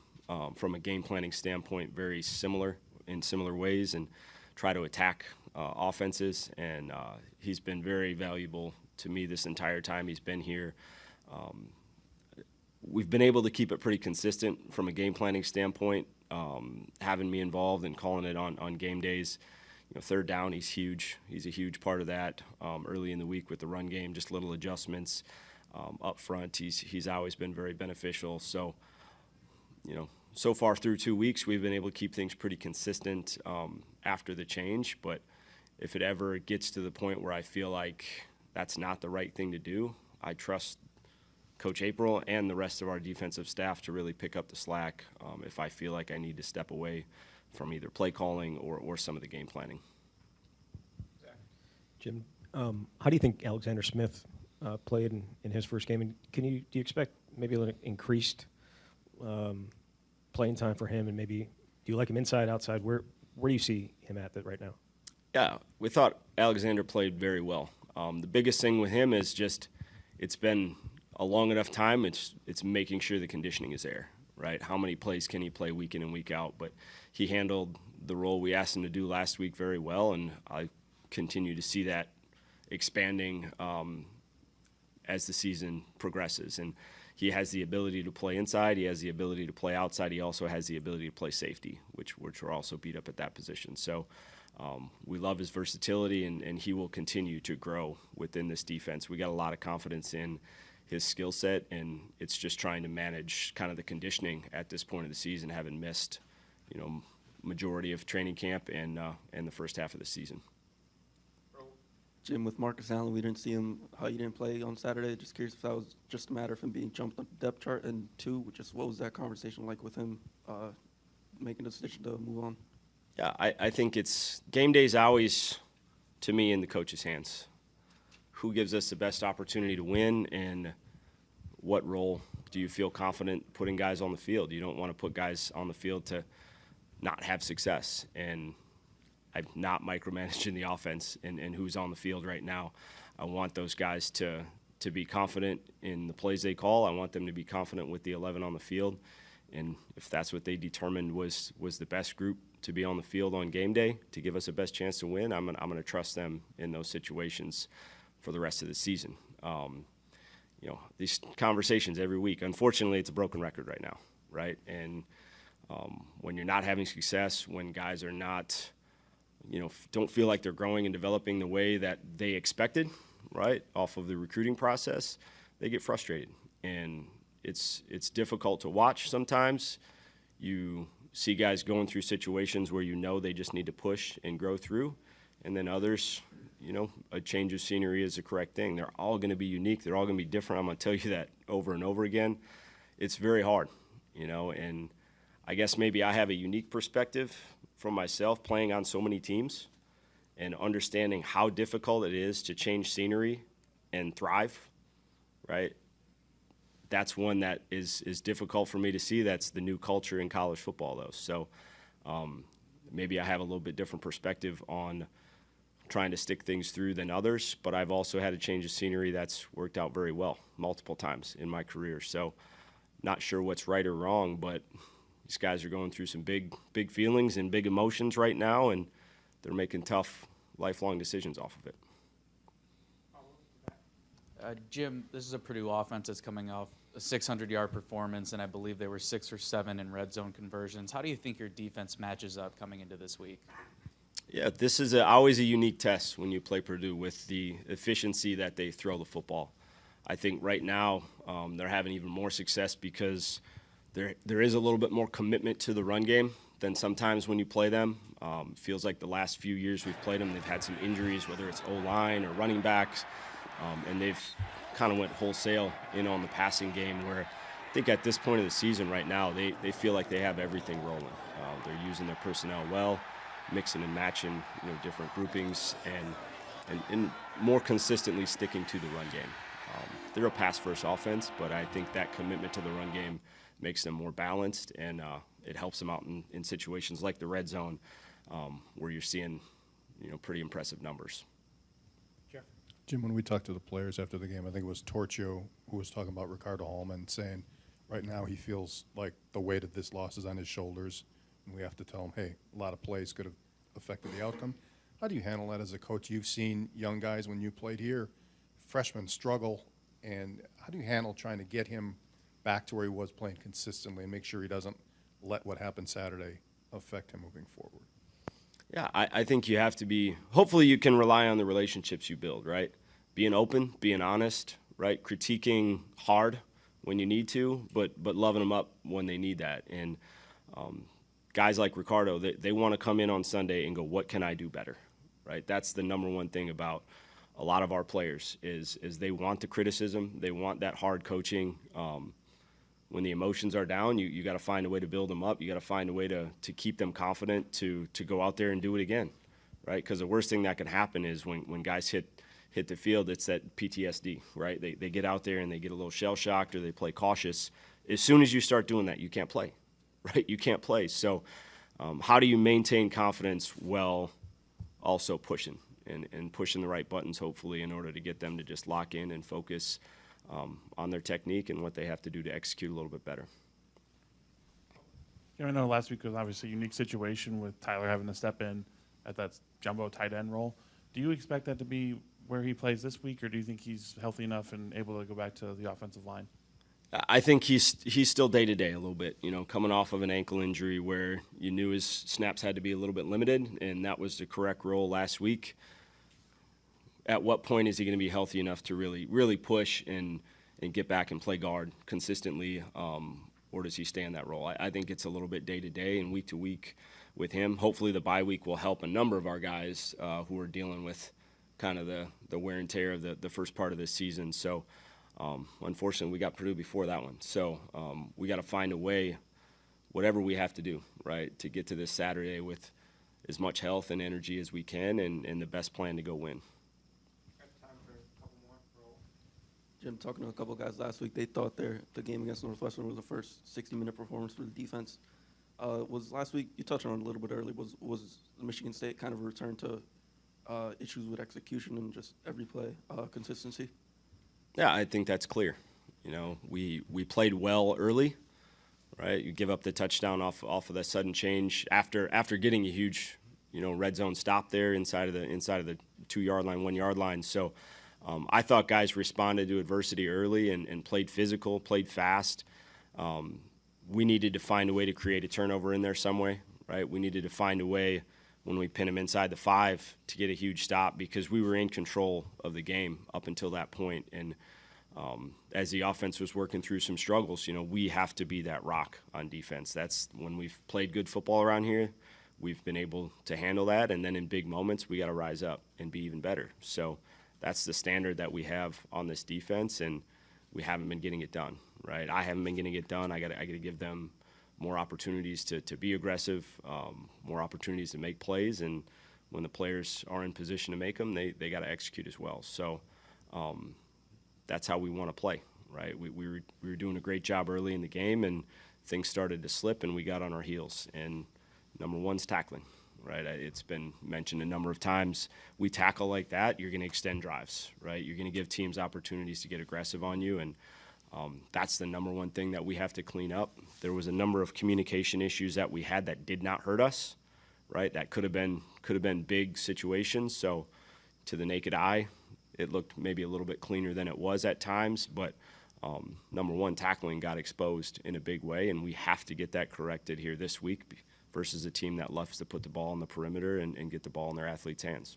from a game planning standpoint very similar in similar ways and try to attack offenses, and he's been very valuable to me this entire time he's been here. We've been able to keep it pretty consistent from a game planning standpoint, having me involved and calling it on game days. You know, third down, he's huge. He's a huge part of that. Early in the week with the run game, just little adjustments. Up front, he's always been very beneficial. So, you know, so far through 2 weeks, we've been able to keep things pretty consistent after the change. But if it ever gets to the point where I feel like that's not the right thing to do, I trust Coach April and the rest of our defensive staff to really pick up the slack if I feel like I need to step away from either play calling or some of the game planning. Jim, how do you think Alexander Smith played in his first game? And do you expect maybe an increased playing time for him? And maybe do you like him inside, outside? Where do you see him at right now? Yeah, we thought Alexander played very well. The biggest thing with him is just it's been a long enough time. It's making sure the conditioning is there, right? How many plays can he play week in and week out? But he handled the role we asked him to do last week very well, and I continue to see that expanding as the season progresses. And he has the ability to play inside. He has the ability to play outside. He also has the ability to play safety, which we're also beat up at that position. So we love his versatility, and he will continue to grow within this defense. We got a lot of confidence in his skill set, and it's just trying to manage kind of the conditioning at this point of the season, having missed, you know, majority of training camp and the first half of the season. Jim, with Marcus Allen, we didn't see him, how he didn't play on Saturday. Just curious if that was just a matter of him being jumped on the depth chart, and two, just what was that conversation like with him making the decision to move on? Yeah, I think it's game day's always, to me, in the coach's hands. Who gives us the best opportunity to win, and what role do you feel confident putting guys on the field? You don't want to put guys on the field to not have success. And I'm not micromanaging the offense and who's on the field right now. I want those guys to be confident in the plays they call. I want them to be confident with the 11 on the field. And if that's what they determined was the best group to be on the field on game day to give us the best chance to win, I'm going to trust them in those situations for the rest of the season. You know, these conversations every week, unfortunately, it's a broken record right now, right? And when you're not having success, when guys are not, you know, don't feel like they're growing and developing the way that they expected, right, off of the recruiting process, they get frustrated. And it's difficult to watch sometimes. You see guys going through situations where you know they just need to push and grow through, and then others, you know, a change of scenery is the correct thing. They're all going to be unique. They're all going to be different. I'm going to tell you that over and over again. It's very hard, you know, and I guess maybe I have a unique perspective from myself playing on so many teams and understanding how difficult it is to change scenery and thrive, right? That's one that is difficult for me to see. That's the new culture in college football, though. So maybe I have a little bit different perspective on trying to stick things through than others, but I've also had a change of scenery that's worked out very well multiple times in my career. So not sure what's right or wrong, but these guys are going through some big feelings and big emotions right now, and they're making tough, lifelong decisions off of it. Jim, this is a Purdue offense that's coming off a 600-yard performance, and I believe they were 6 or 7 in red zone conversions. How do you think your defense matches up coming into this week? Yeah, this is always a unique test when you play Purdue with the efficiency that they throw the football. I think right now they're having even more success because there is a little bit more commitment to the run game than sometimes when you play them. Feels like the last few years we've played them, they've had some injuries, whether it's O-line or running backs, and they've kind of went wholesale on the passing game where I think at this point of the season right now, they feel like they have everything rolling. They're using their personnel well, mixing and matching different groupings, and more consistently sticking to the run game. They're a pass-first offense, but I think that commitment to the run game makes them more balanced, and it helps them out in situations like the red zone where you're seeing pretty impressive numbers. Jim, when we talked to the players after the game, I think it was Torchio who was talking about Ricardo Hallman, saying right now he feels like the weight of this loss is on his shoulders, and we have to tell him, hey, a lot of plays could have affected the outcome. How do you handle that as a coach? You've seen young guys when you played here, freshmen struggle, and how do you handle trying to get him back to where he was playing consistently and make sure he doesn't let what happened Saturday affect him moving forward? Yeah, I think you have to be – hopefully you can rely on the relationships you build, right? Being open, being honest, right? Critiquing hard when you need to, but loving them up when they need that. And guys like Ricardo, they want to come in on Sunday and go, what can I do better, right? That's the number one thing about a lot of our players is they want the criticism. They want that hard coaching. When the emotions are down, you got to find a way to build them up. You got to find a way to keep them confident to go out there and do it again, right? Because the worst thing that can happen is when guys hit the field, it's that PTSD, right? They get out there and they get a little shell-shocked or they play cautious. As soon as you start doing that, you can't play, right? You can't play. So how do you maintain confidence while also pushing and pushing the right buttons, hopefully, in order to get them to just lock in and focus on their technique and what they have to do to execute a little bit better. I know last week was obviously a unique situation with Tyler having to step in at that jumbo tight end role. Do you expect that to be where he plays this week, or do you think he's healthy enough and able to go back to the offensive line? I think he's still day-to-day a little bit, coming off of an ankle injury where you knew his snaps had to be a little bit limited, and that was the correct role last week. At what point is he going to be healthy enough to really push and get back and play guard consistently, or does he stay in that role? I think it's a little bit day-to-day and week-to-week with him. Hopefully the bye week will help a number of our guys who are dealing with kind of the wear and tear of the first part of this season. So unfortunately we got Purdue before that one. So we got to find a way, whatever we have to do, right, to get to this Saturday with as much health and energy as we can and the best plan to go win. Jim, talking to a couple guys last week, they thought the game against Northwestern was the first 60-minute performance for the defense. Was last week, you touched on it a little bit earlier, was Michigan State kind of a return to issues with execution and just every play consistency? Yeah, I think that's clear. We played well early, right? You give up the touchdown off of that sudden change after getting a huge, red zone stop there inside of the 2-yard line, 1-yard line. So I thought guys responded to adversity early and played physical, played fast. We needed to find a way to create a turnover in there some way, right? We needed to find a way when we pin them inside the 5 to get a huge stop because we were in control of the game up until that point. And as the offense was working through some struggles, we have to be that rock on defense. That's when we've played good football around here. We've been able to handle that. And then in big moments, we got to rise up and be even better. So that's the standard that we have on this defense, and we haven't been getting it done, right? I haven't been getting it done. I got to give them more opportunities to be aggressive, more opportunities to make plays, and when the players are in position to make them, they got to execute as well. So that's how we want to play, right? We were doing a great job early in the game, and things started to slip, and we got on our heels. And number one's tackling. Right, it's been mentioned a number of times. We tackle like that, you're going to extend drives, right? You're going to give teams opportunities to get aggressive on you, and that's the number one thing that we have to clean up. There was a number of communication issues that we had that did not hurt us, right? That could have been big situations. So to the naked eye, it looked maybe a little bit cleaner than it was at times, but number one, tackling got exposed in a big way, and we have to get that corrected here this week versus a team that loves to put the ball on the perimeter and get the ball in their athletes' hands.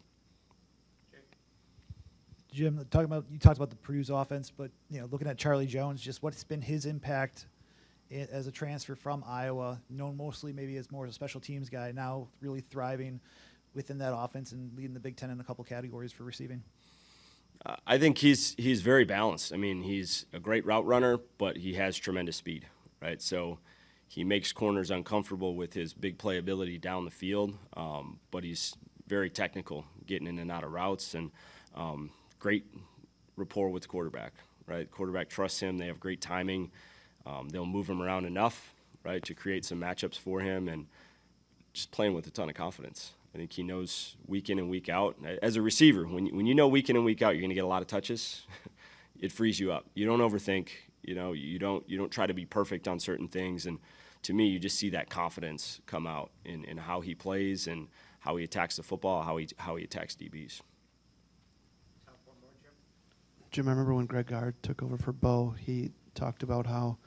Jim, you talked about the Purdue's offense, but looking at Charlie Jones, just what's been his impact as a transfer from Iowa, known mostly maybe as more of a special teams guy, now really thriving within that offense and leading the Big Ten in a couple categories for receiving? I think he's very balanced. I mean, he's a great route runner, but he has tremendous speed, right? So he makes corners uncomfortable with his big playability down the field, but he's very technical getting in and out of routes, and great rapport with the quarterback, right? Quarterback trusts him. They have great timing. They'll move him around enough, right, to create some matchups for him, and just playing with a ton of confidence. I think he knows week in and week out. As a receiver, when you know week in and week out you're going to get a lot of touches, it frees you up. You don't overthink. You don't try to be perfect on certain things, and to me, you just see that confidence come out in how he plays and how he attacks the football, how he attacks DBs. Jim, I remember when Greg Gard took over for Bo, he talked about how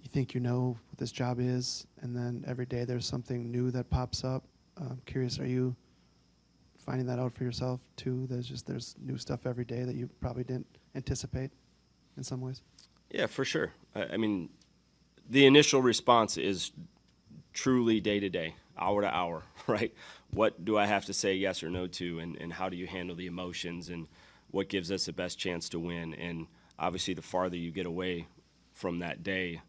you think you know what this job is, and then every day there's something new that pops up. I'm curious, are you finding that out for yourself too? There's new stuff every day that you probably didn't anticipate in some ways? Yeah, for sure. I mean, the initial response is truly day to day, hour to hour, right? What do I have to say yes or no to, and how do you handle the emotions, and what gives us the best chance to win? And obviously, the farther you get away from that day,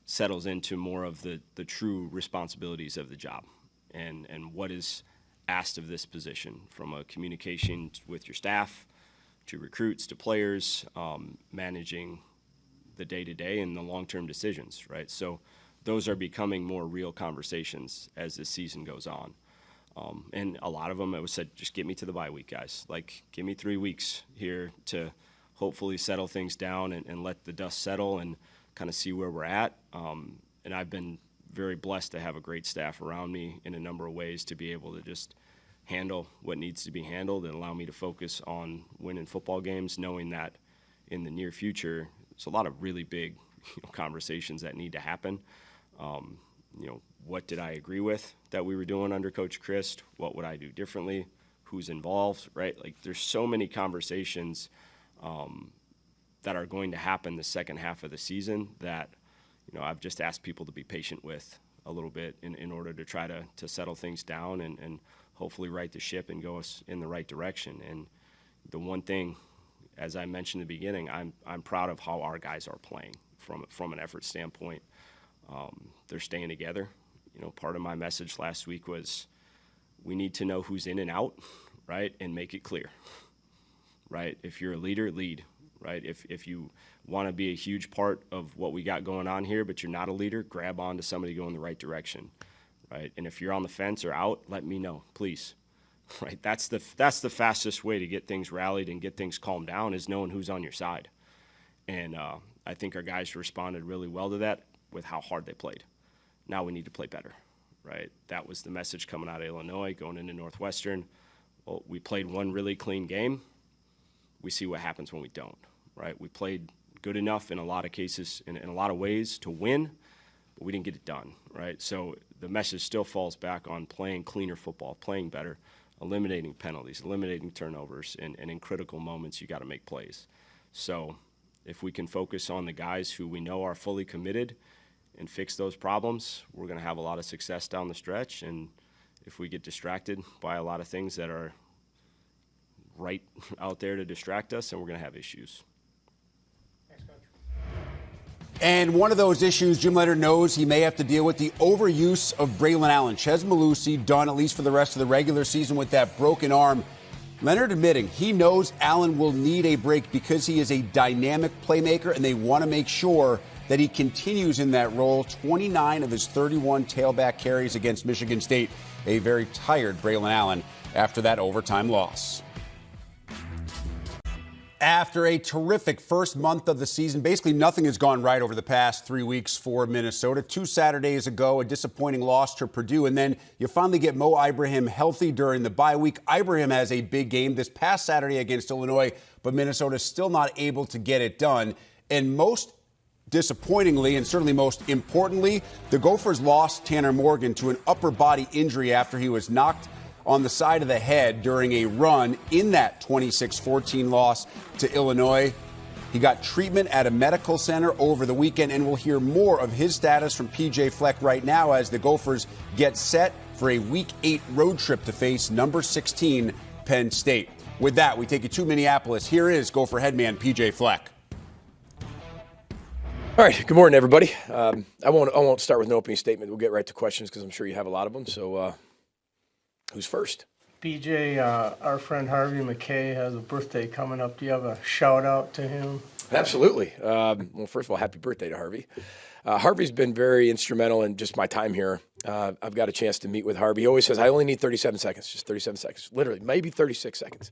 settles into more of the true responsibilities of the job, and what is asked of this position, from a communication with your staff, to recruits, to players, managing the day-to-day and the long-term decisions, right? So those are becoming more real conversations as the season goes on. And a lot of them, it was said, just get me to the bye week, guys. Like, give me 3 weeks here to hopefully settle things down and let the dust settle and kind of see where we're at. And I've been very blessed to have a great staff around me in a number of ways to be able to just handle what needs to be handled and allow me to focus on winning football games, knowing that in the near future, there's a lot of really big conversations that need to happen. What did I agree with that we were doing under Coach Christ? What would I do differently? Who's involved, right? Like, there's so many conversations that are going to happen the second half of the season that, I've just asked people to be patient with a little bit in order to try to settle things down and hopefully right the ship and go us in the right direction. And the one thing, as I mentioned in the beginning, I'm proud of how our guys are playing from an effort standpoint. They're staying together. Part of my message last week was we need to know who's in and out, right, and make it clear, right? If you're a leader, lead, right? If you want to be a huge part of what we got going on here, but you're not a leader, grab on to somebody going the right direction, right? And if you're on the fence or out, let me know, please, right? That's the fastest way to get things rallied and get things calmed down, is knowing who's on your side. And I think our guys responded really well to that with how hard they played. Now we need to play better, right? That was the message coming out of Illinois, going into Northwestern. Well, we played one really clean game. We see what happens when we don't, right? We played good enough in a lot of cases, in a lot of ways, to win, but we didn't get it done, right? So the message still falls back on playing cleaner football, playing better, eliminating penalties, eliminating turnovers, and in critical moments you got to make plays. So if we can focus on the guys who we know are fully committed and fix those problems, we're going to have a lot of success down the stretch. And if we get distracted by a lot of things that are right out there to distract us, then we're going to have issues. And one of those issues, Jim Leonhard knows he may have to deal with the overuse of Braylon Allen. Chez Malusi done at least for the rest of the regular season with that broken arm. Leonhard admitting he knows Allen will need a break because he is a dynamic playmaker, and they want to make sure that he continues in that role. 29 of his 31 tailback carries against Michigan State. A very tired Braylon Allen after that overtime loss. After a terrific first month of the season, basically nothing has gone right over the past 3 weeks for Minnesota. 2 Saturdays ago, a disappointing loss to Purdue, and then you finally get Mo Ibrahim healthy during the bye week. Ibrahim has a big game this past Saturday against Illinois, but Minnesota is still not able to get it done. And most disappointingly, and certainly most importantly, the Gophers lost Tanner Morgan to an upper body injury after he was knocked on the side of the head during a run in that 26-14 loss to Illinois. He got treatment at a medical center over the weekend, and we'll hear more of his status from PJ Fleck right now as the Gophers get set for a Week 8 road trip to face number 16 Penn State. With that, we take you to Minneapolis. Here is Gopher headman PJ Fleck. All right, good morning, everybody. I won't start with an opening statement. We'll get right to questions because I'm sure you have a lot of them. So who's first? BJ, our friend Harvey McKay has a birthday coming up. Do you have a shout out to him? Absolutely. Well, first of all, happy birthday to Harvey. Harvey's been very instrumental in just my time here. I've got a chance to meet with Harvey. He always says, I only need 37 seconds, just 37 seconds, literally, maybe 36 seconds.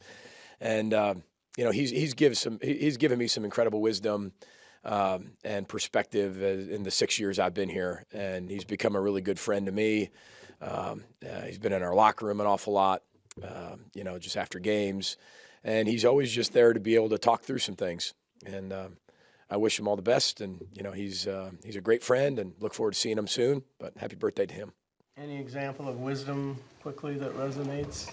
And, he's given me some incredible wisdom and perspective in the 6 years I've been here. And he's become a really good friend to me. He's been in our locker room an awful lot, just after games. And he's always just there to be able to talk through some things. And I wish him all the best. And, he's a great friend and look forward to seeing him soon. But happy birthday to him. Any example of wisdom quickly that resonates?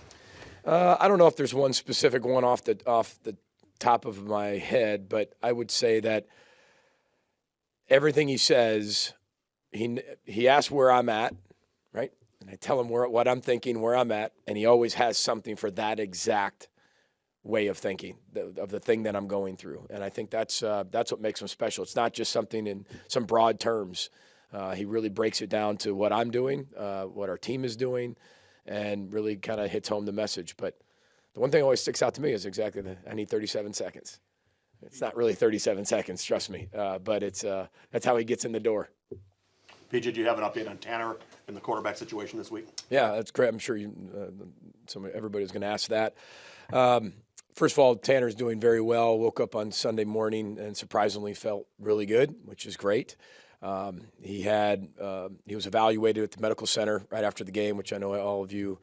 I don't know if there's one specific one off the top of my head, but I would say that everything he says, he asks where I'm at, right? And I tell him what I'm thinking, where I'm at, and he always has something for that exact way of thinking, of the thing that I'm going through. And I think that's what makes him special. It's not just something in some broad terms. He really breaks it down to what I'm doing, what our team is doing, and really kind of hits home the message. But the one thing that always sticks out to me is exactly I need 37 seconds. It's not really 37 seconds, trust me, but that's how he gets in the door. PJ, do you have an update on Tanner and the quarterback situation this week? Yeah, that's great. I'm sure everybody's going to ask that. First of all, Tanner's doing very well. Woke up on Sunday morning and surprisingly felt really good, which is great. He was evaluated at the medical center right after the game, which I know all of you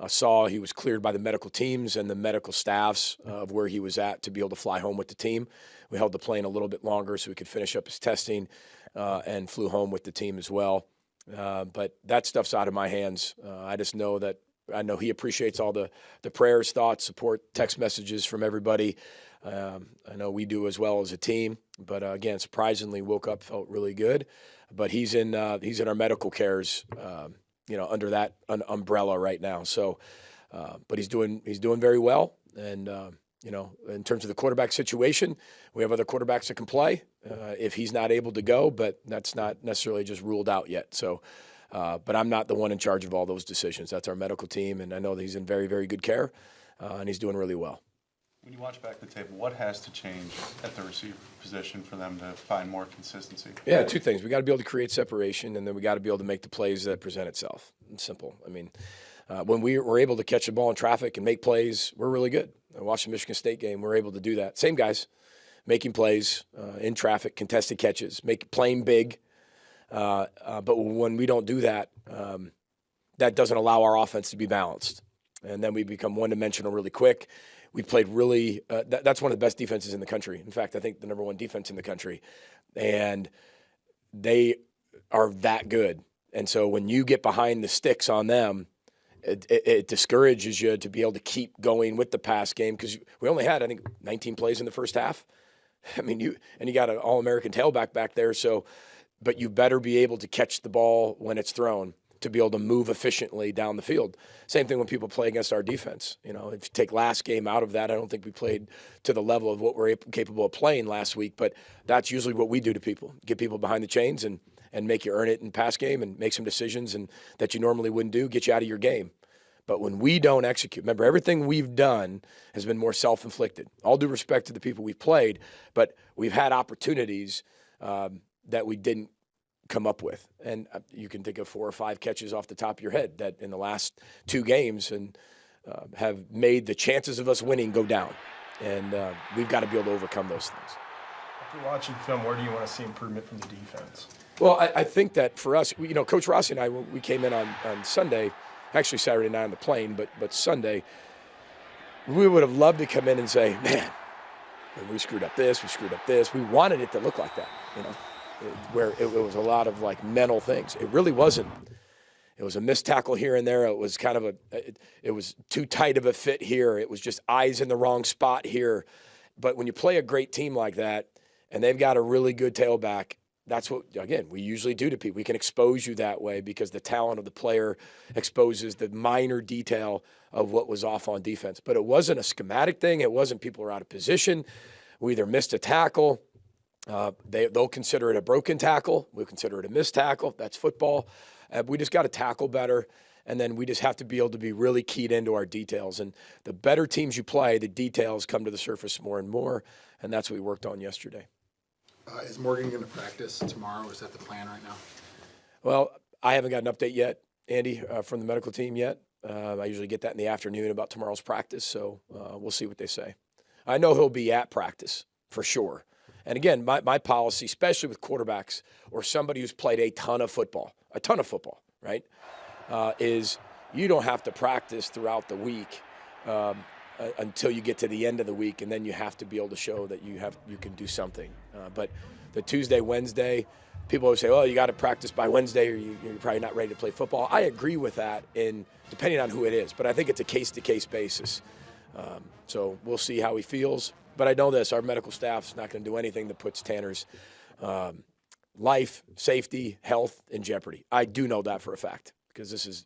saw. He was cleared by the medical teams and the medical staffs of where he was at to be able to fly home with the team. We held the plane a little bit longer so he could finish up his testing and flew home with the team as well. But that stuff's out of my hands. I know he appreciates all the prayers, thoughts, support, text messages from everybody. I know we do as well as a team. But again, surprisingly, woke up, felt really good. But he's in our medical cares, under that umbrella right now. So, but he's doing very well. And in terms of the quarterback situation, we have other quarterbacks that can play if he's not able to go. But that's not necessarily just ruled out yet. So. But I'm not the one in charge of all those decisions. That's our medical team, and I know that he's in very, very good care, and he's doing really well. When you watch back the tape, what has to change at the receiver position for them to find more consistency? Yeah, two things. We got to be able to create separation, and then we got to be able to make the plays that present itself. It's simple. I mean, when we were able to catch the ball in traffic and make plays, we're really good. I watched the Michigan State game. We're able to do that. Same guys, making plays in traffic, contested catches, playing big. But when we don't do that, that doesn't allow our offense to be balanced. And then we become one-dimensional really quick. We played really that's one of the best defenses in the country. In fact, I think the number one defense in the country. And they are that good. And so when you get behind the sticks on them, it discourages you to be able to keep going with the pass game because we only had, I think, 19 plays in the first half. I mean, you got an All-American tailback back there, so – but you better be able to catch the ball when it's thrown to be able to move efficiently down the field. Same thing when people play against our defense. If you take last game out of that, I don't think we played to the level of what we're capable of playing last week, but that's usually what we do to people, get people behind the chains and make you earn it in pass game and make some decisions and that you normally wouldn't do, get you out of your game. But when we don't execute, remember, everything we've done has been more self-inflicted. All due respect to the people we've played, but we've had opportunities that we didn't come up with. And you can think of 4 or 5 catches off the top of your head that in the last 2 games and have made the chances of us winning go down. And we've got to be able to overcome those things. After watching film, where do you want to see improvement from the defense? Well, I think that for us, Coach Rossi and I, we came in on Sunday, actually Saturday night on the plane, but Sunday, we would have loved to come in and say, man, we screwed up this, we screwed up this. We wanted it to look like that, where it was a lot of like mental things. It really wasn't. It was a missed tackle here and there. It was kind of it was too tight of a fit here. It was just eyes in the wrong spot here. But when you play a great team like that and they've got a really good tailback, that's what, again, we usually do to people. We can expose you that way because the talent of the player exposes the minor detail of what was off on defense. But it wasn't a schematic thing. It wasn't people are out of position. We either missed a tackle. They'll consider it a broken tackle. We'll consider it a missed tackle. That's football. We just got to tackle better, and then we just have to be able to be really keyed into our details. And the better teams you play, the details come to the surface more and more, and that's what we worked on yesterday. Is Morgan going to practice tomorrow? Is that the plan right now? Well, I haven't got an update yet, Andy, from the medical team yet. I usually get that in the afternoon about tomorrow's practice, so we'll see what they say. I know he'll be at practice for sure. And again, my policy, especially with quarterbacks or somebody who's played a ton of football, right? is you don't have to practice throughout the week until you get to the end of the week, and then you have to be able to show that you can do something. But the Tuesday, Wednesday, people always say, "Oh, you got to practice by Wednesday, or you're probably not ready to play football." I agree with that, depending on who it is. But I think it's a case-to-case basis. So we'll see how he feels. But I know this: our medical staff's not going to do anything that puts Tanner's life, safety, health in jeopardy. I do know that for a fact because this is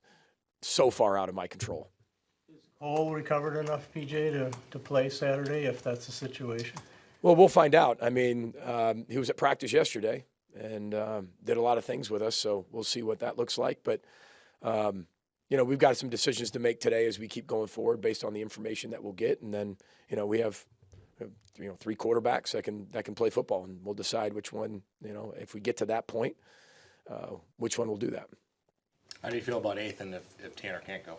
so far out of my control. Cole recovered enough, PJ, to play Saturday if that's the situation? Well, we'll find out. I mean, he was at practice yesterday and did a lot of things with us, so we'll see what that looks like. But, we've got some decisions to make today as we keep going forward based on the information that we'll get. And then, we have, 3 quarterbacks that can play football, and we'll decide which one, if we get to that point, which one will do that. How do you feel about Ethan if Tanner can't go?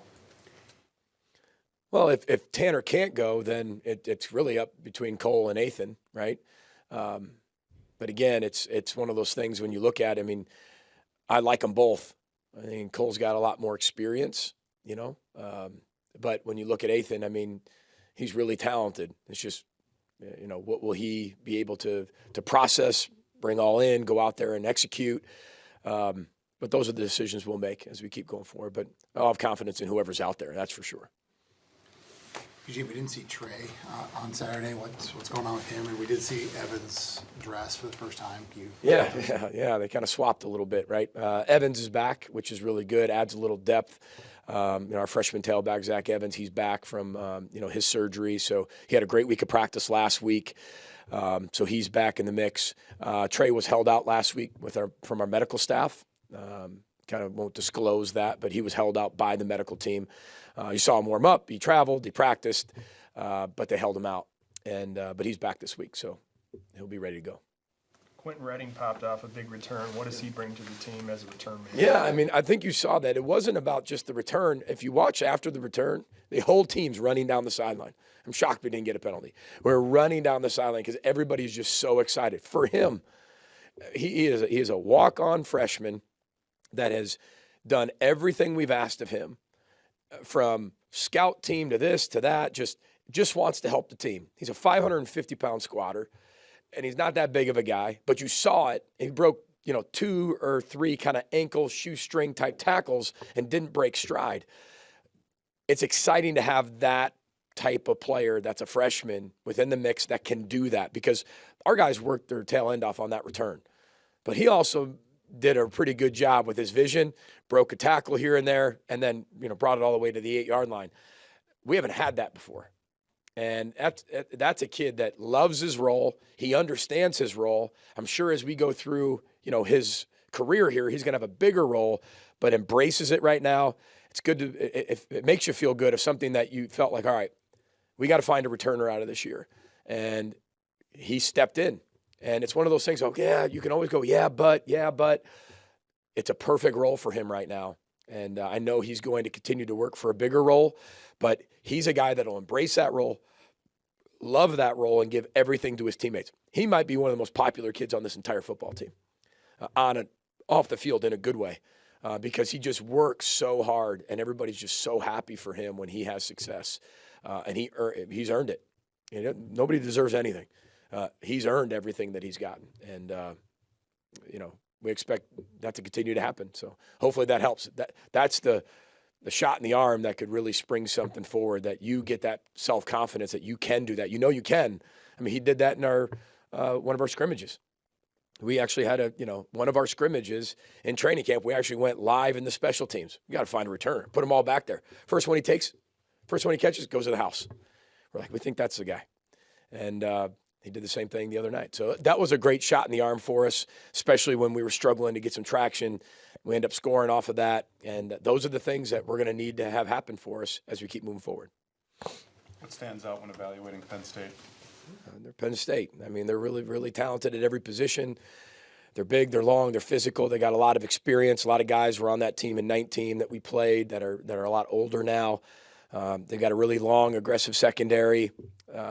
Well, if Tanner can't go, then it's really up between Cole and Ethan, right? But again, it's one of those things when you look at it, I mean, I like them both. I mean, Cole's got a lot more experience, but when you look at Ethan, I mean, he's really talented. It's just, what will he be able to process, bring all in, go out there and execute? But those are the decisions we'll make as we keep going forward. But I'll have confidence in whoever's out there, that's for sure. PJ, we didn't see Trey on Saturday. What's going on with him? And we did see Evans dress for the first time. Yeah. They kind of swapped a little bit, right? Evans is back, which is really good. Adds a little depth. Our freshman tailback, Zach Evans, he's back from his surgery. So he had a great week of practice last week. So he's back in the mix. Trey was held out last week from our medical staff. Kind of won't disclose that, but he was held out by the medical team. You saw him warm up. He traveled. He practiced, but they held him out. But he's back this week, so he'll be ready to go. Quentin Redding popped off a big return. What does he bring to the team as a return man? Yeah, I mean, I think you saw that. It wasn't about just the return. If you watch after the return, the whole team's running down the sideline. I'm shocked we didn't get a penalty. We're running down the sideline because everybody's just so excited. For him, he is a walk-on freshman that has done everything we've asked of him, from scout team to this to that, just wants to help the team. He's a 550-pound squatter, and he's not that big of a guy, but you saw it. He broke, 2 or 3 kind of ankle shoestring type tackles and didn't break stride. It's exciting to have that type of player that's a freshman within the mix that can do that, because our guys worked their tail end off on that return. But he also did a pretty good job with his vision, broke a tackle here and there, and then, brought it all the way to the 8-yard line. We haven't had that before. And that's a kid that loves his role. He understands his role. I'm sure as we go through, his career here, he's going to have a bigger role, but embraces it right now. It's good if it makes you feel good of something that you felt like, all right, we got to find a returner out of this year. And he stepped in. And it's one of those things, you can always go, but it's a perfect role for him right now. And I know he's going to continue to work for a bigger role, but he's a guy that'll embrace that role, love that role, and give everything to his teammates. He might be one of the most popular kids on this entire football team, on and off the field in a good way, because he just works so hard, and everybody's just so happy for him when he has success. And he's earned it. Nobody deserves anything. He's earned everything that he's gotten. And, we expect that to continue to happen. So hopefully that helps. That's the shot in the arm that could really spring something forward, that you get that self-confidence that you can do that. You can. I mean, he did that in our one of our scrimmages. We actually had one of our scrimmages in training camp. We actually went live in the special teams. We got to find a returner, put them all back there. First one he catches, goes to the house. We're like, we think that's the guy. And he did the same thing the other night. So that was a great shot in the arm for us, especially when we were struggling to get some traction. We end up scoring off of that. And those are the things that we're going to need to have happen for us as we keep moving forward. What stands out when evaluating Penn State? They're Penn State. I mean, they're really, really talented at every position. They're big, they're long, they're physical. They got a lot of experience. A lot of guys were on that team in 19 that we played that are a lot older now. They've got a really long, aggressive secondary.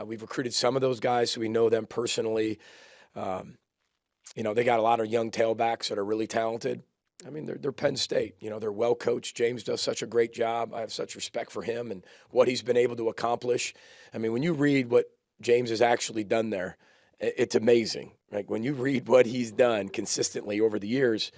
We've recruited some of those guys, so we know them personally. They got a lot of young tailbacks that are really talented. I mean, they're Penn State. You know, they're well coached. James does such a great job. I have such respect for him and what he's been able to accomplish. I mean, when you read what James has actually done there, it's amazing. Like when you read what he's done consistently over the years,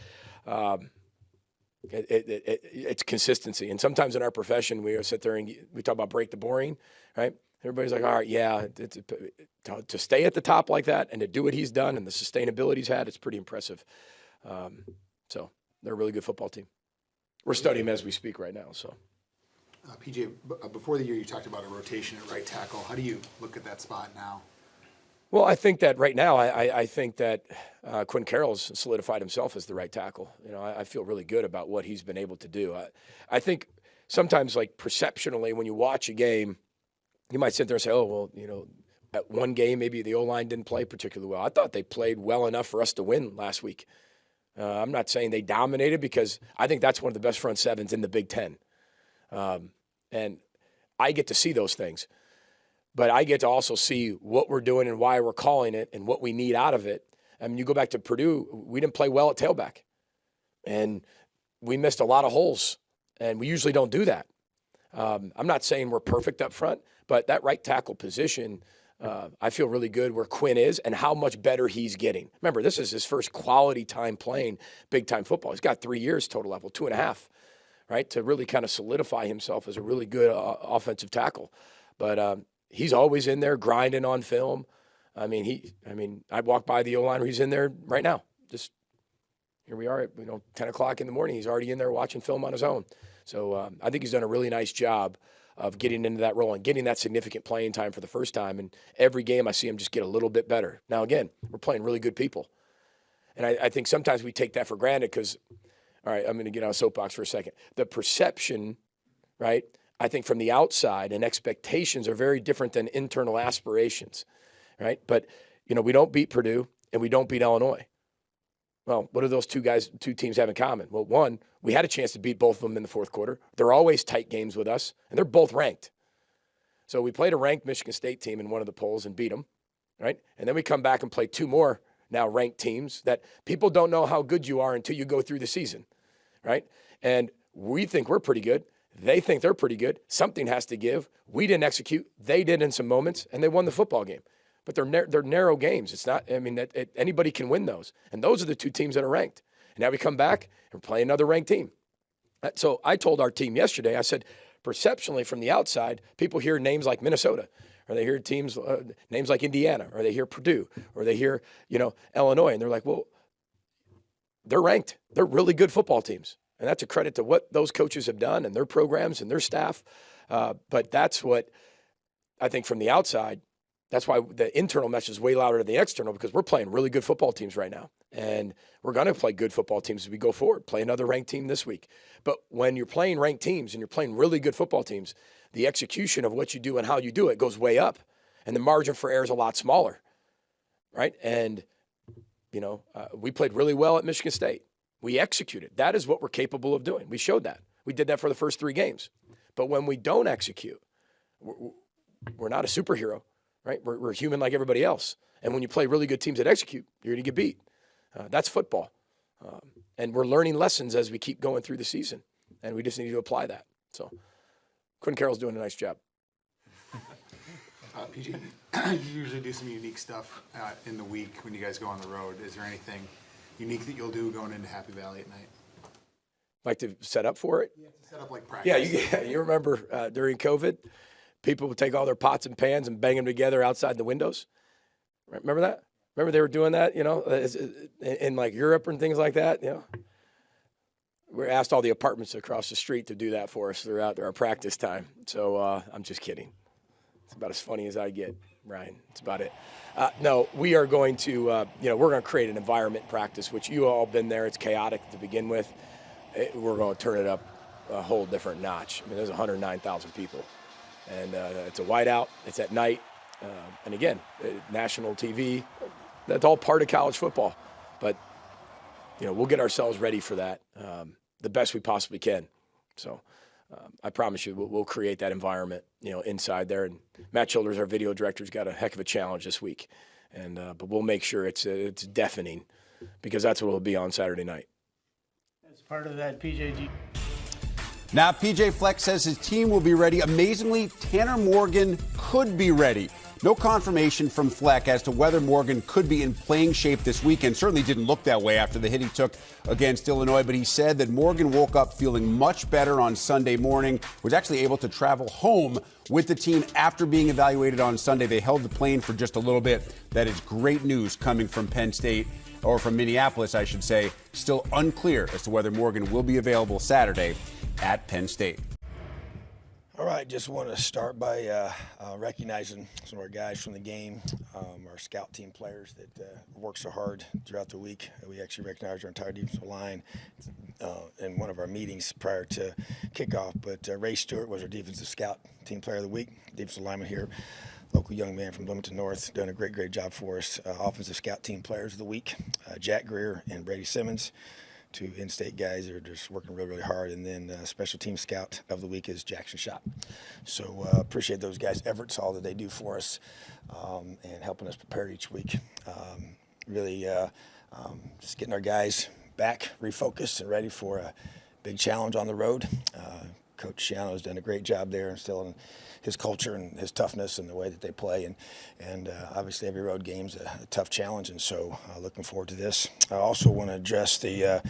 it's consistency. And sometimes in our profession, we sit there and we talk about break the boring, right? Everybody's like, all right, yeah, to stay at the top like that and to do what he's done and the sustainability he's had, it's pretty impressive. So they're a really good football team. We're studying them as we speak right now. So, PJ, before the year, you talked about a rotation at right tackle. How do you look at that spot now? Well, I think that right now, I think that Quinn Carroll's solidified himself as the right tackle. You know, I feel really good about what he's been able to do. I think sometimes, like perceptionally, when you watch a game, you might sit there and say, oh, well, you know, at one game, maybe the O-line didn't play particularly well. I thought they played well enough for us to win last week. I'm not saying they dominated because I think that's one of the best front sevens in the Big Ten. And I get to see those things. But I get to also see what we're doing and why we're calling it and what we need out of it. I mean, you go back to Purdue, we didn't play well at tailback. And we missed a lot of holes. And we usually don't do that. I'm not saying we're perfect up front, but that right tackle position, I feel really good where Quinn is and how much better he's getting. Remember, this is his first quality time playing big-time football. He's got 3 years total level, 2.5, right, to really kind of solidify himself as a really good offensive tackle. But he's always in there grinding on film. I mean, I walk by the O-line where he's in there right now. Just here we are at 10 o'clock in the morning. He's already in there watching film on his own. So I think he's done a really nice job of getting into that role and getting that significant playing time for the first time. And every game I see him just get a little bit better. Now, again, we're playing really good people. And I think sometimes we take that for granted because, all right, I'm going to get on a soapbox for a second. The perception, right, I think from the outside and expectations are very different than internal aspirations, right? But, we don't beat Purdue and we don't beat Illinois. Well, what do those two teams have in common? Well, one, we had a chance to beat both of them in the fourth quarter. They're always tight games with us, and they're both ranked. So we played a ranked Michigan State team in one of the polls and beat them, right? And then we come back and play two more now ranked teams that people don't know how good you are until you go through the season, right? And we think we're pretty good. They think they're pretty good. Something has to give. We didn't execute. They did in some moments, and they won the football game. But they're narrow games. It's not, anybody can win those. And those are the two teams that are ranked. And now we come back and play another ranked team. So I told our team yesterday, I said, perceptionally from the outside, people hear names like Minnesota, or they hear names like Indiana, or they hear Purdue, or they hear, Illinois. And they're like, well, they're ranked. They're really good football teams. And that's a credit to what those coaches have done and their programs and their staff. But that's what I think from the outside, that's why the internal message is way louder than the external, because we're playing really good football teams right now. And we're going to play good football teams as we go forward, play another ranked team this week. But when you're playing ranked teams and you're playing really good football teams, the execution of what you do and how you do it goes way up. And the margin for error is a lot smaller, right? And, we played really well at Michigan State. We executed. That is what we're capable of doing. We showed that. We did that for the first 3 games. But when we don't execute, we're not a superhero. Right? We're human like everybody else. And when you play really good teams that execute, you're going to get beat. That's football. And we're learning lessons as we keep going through the season. And we just need to apply that. So Quinn Carroll's doing a nice job. PG, you usually do some unique stuff in the week when you guys go on the road. Is there anything unique that you'll do going into Happy Valley at night? Like to set up for it? Yeah, to set up like practice. Yeah, you remember during COVID, people would take all their pots and pans and bang them together outside the windows. Remember that? Remember they were doing that, in like Europe and things like that, We asked all the apartments across the street to do that for us throughout our practice time. So I'm just kidding. It's about as funny as I get, Ryan. It's about it. No, we are going to, we're going to create an environment practice, which you all been there. It's chaotic to begin with. We're going to turn it up a whole different notch. I mean, there's 109,000 people. And it's a whiteout. It's at night. And again, national TV. That's all part of college football. But, we'll get ourselves ready for that the best we possibly can. So I promise you we'll create that environment, inside there. And Matt Childers, our video director, has got a heck of a challenge this week. And but we'll make sure it's deafening because that's what it'll be on Saturday night. As part of that PJG. Now, PJ Fleck says his team will be ready. Amazingly, Tanner Morgan could be ready. No confirmation from Fleck as to whether Morgan could be in playing shape this weekend. Certainly didn't look that way after the hit he took against Illinois, but he said that Morgan woke up feeling much better on Sunday morning, was actually able to travel home with the team after being evaluated on Sunday. They held the plane for just a little bit. That is great news coming from Penn State, or from Minneapolis, I should say. Still unclear as to whether Morgan will be available Saturday at Penn State. All right, just want to start by recognizing some of our guys from the game, our scout team players that work so hard throughout the week. We actually recognized our entire defensive line in one of our meetings prior to kickoff. But Ray Stewart was our defensive scout team player of the week, defensive lineman here, local young man from Bloomington North, doing a great job for us. Offensive scout team players of the week, Jack Greer and Brady Simmons. Two in-state guys that are just working really hard. And then special team scout of the week is Jackson Schott. So appreciate those guys' efforts, all that they do for us, and helping us prepare each week. Just getting our guys back, refocused, and ready for a big challenge on the road. Coach Schiano has done a great job there instilling his culture and his toughness and the way that they play. And obviously every road game's a tough challenge, and so looking forward to this. I also want to address the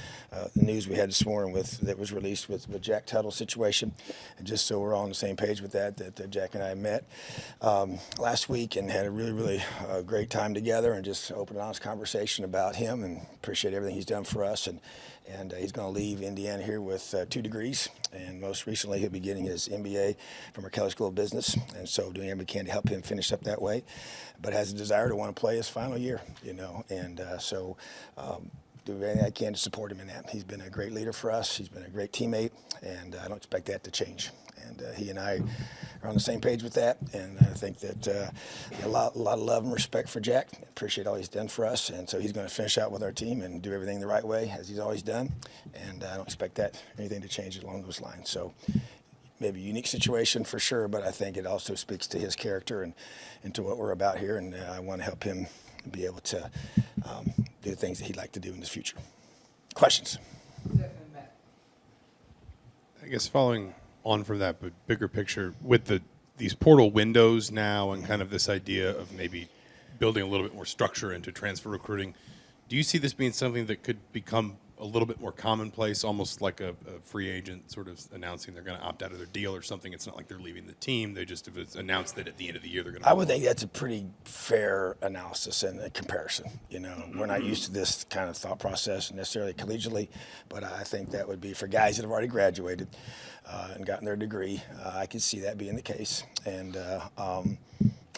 news we had this morning that was released with Jack Tuttle's situation. And just so we're all on the same page with that Jack and I met last week and had a really great time together and just open and honest conversation about him, and appreciate everything he's done for us. And he's going to leave Indiana here with 2 degrees, and most recently he'll be getting his MBA from our Kelley School of Business, and so doing everything we can to help him finish up that way, but has a desire to want to play his final year, and do everything I can to support him in that. He's been a great leader for us. He's been a great teammate, and I don't expect that to change. And he and I are on the same page with that, and I think that a lot of love and respect for Jack. Appreciate all he's done for us, and so he's going to finish out with our team and do everything the right way as he's always done, and I don't expect anything to change along those lines. So maybe a unique situation for sure, but I think it also speaks to his character and to what we're about here, and I want to help him be able to do the things that he'd like to do in his future. Questions? I guess following on from that, but bigger picture, with these portal windows now and kind of this idea of maybe building a little bit more structure into transfer recruiting, do you see this being something that could become a little bit more commonplace, almost like a free agent sort of announcing they're going to opt out of their deal or something? It's not like they're leaving the team. They just have announced that at the end of the year they're going to. I would think that's a pretty fair analysis and a comparison. We're not used to this kind of thought process necessarily collegiately, but I think that would be for guys that have already graduated and gotten their degree. I could see that being the case, and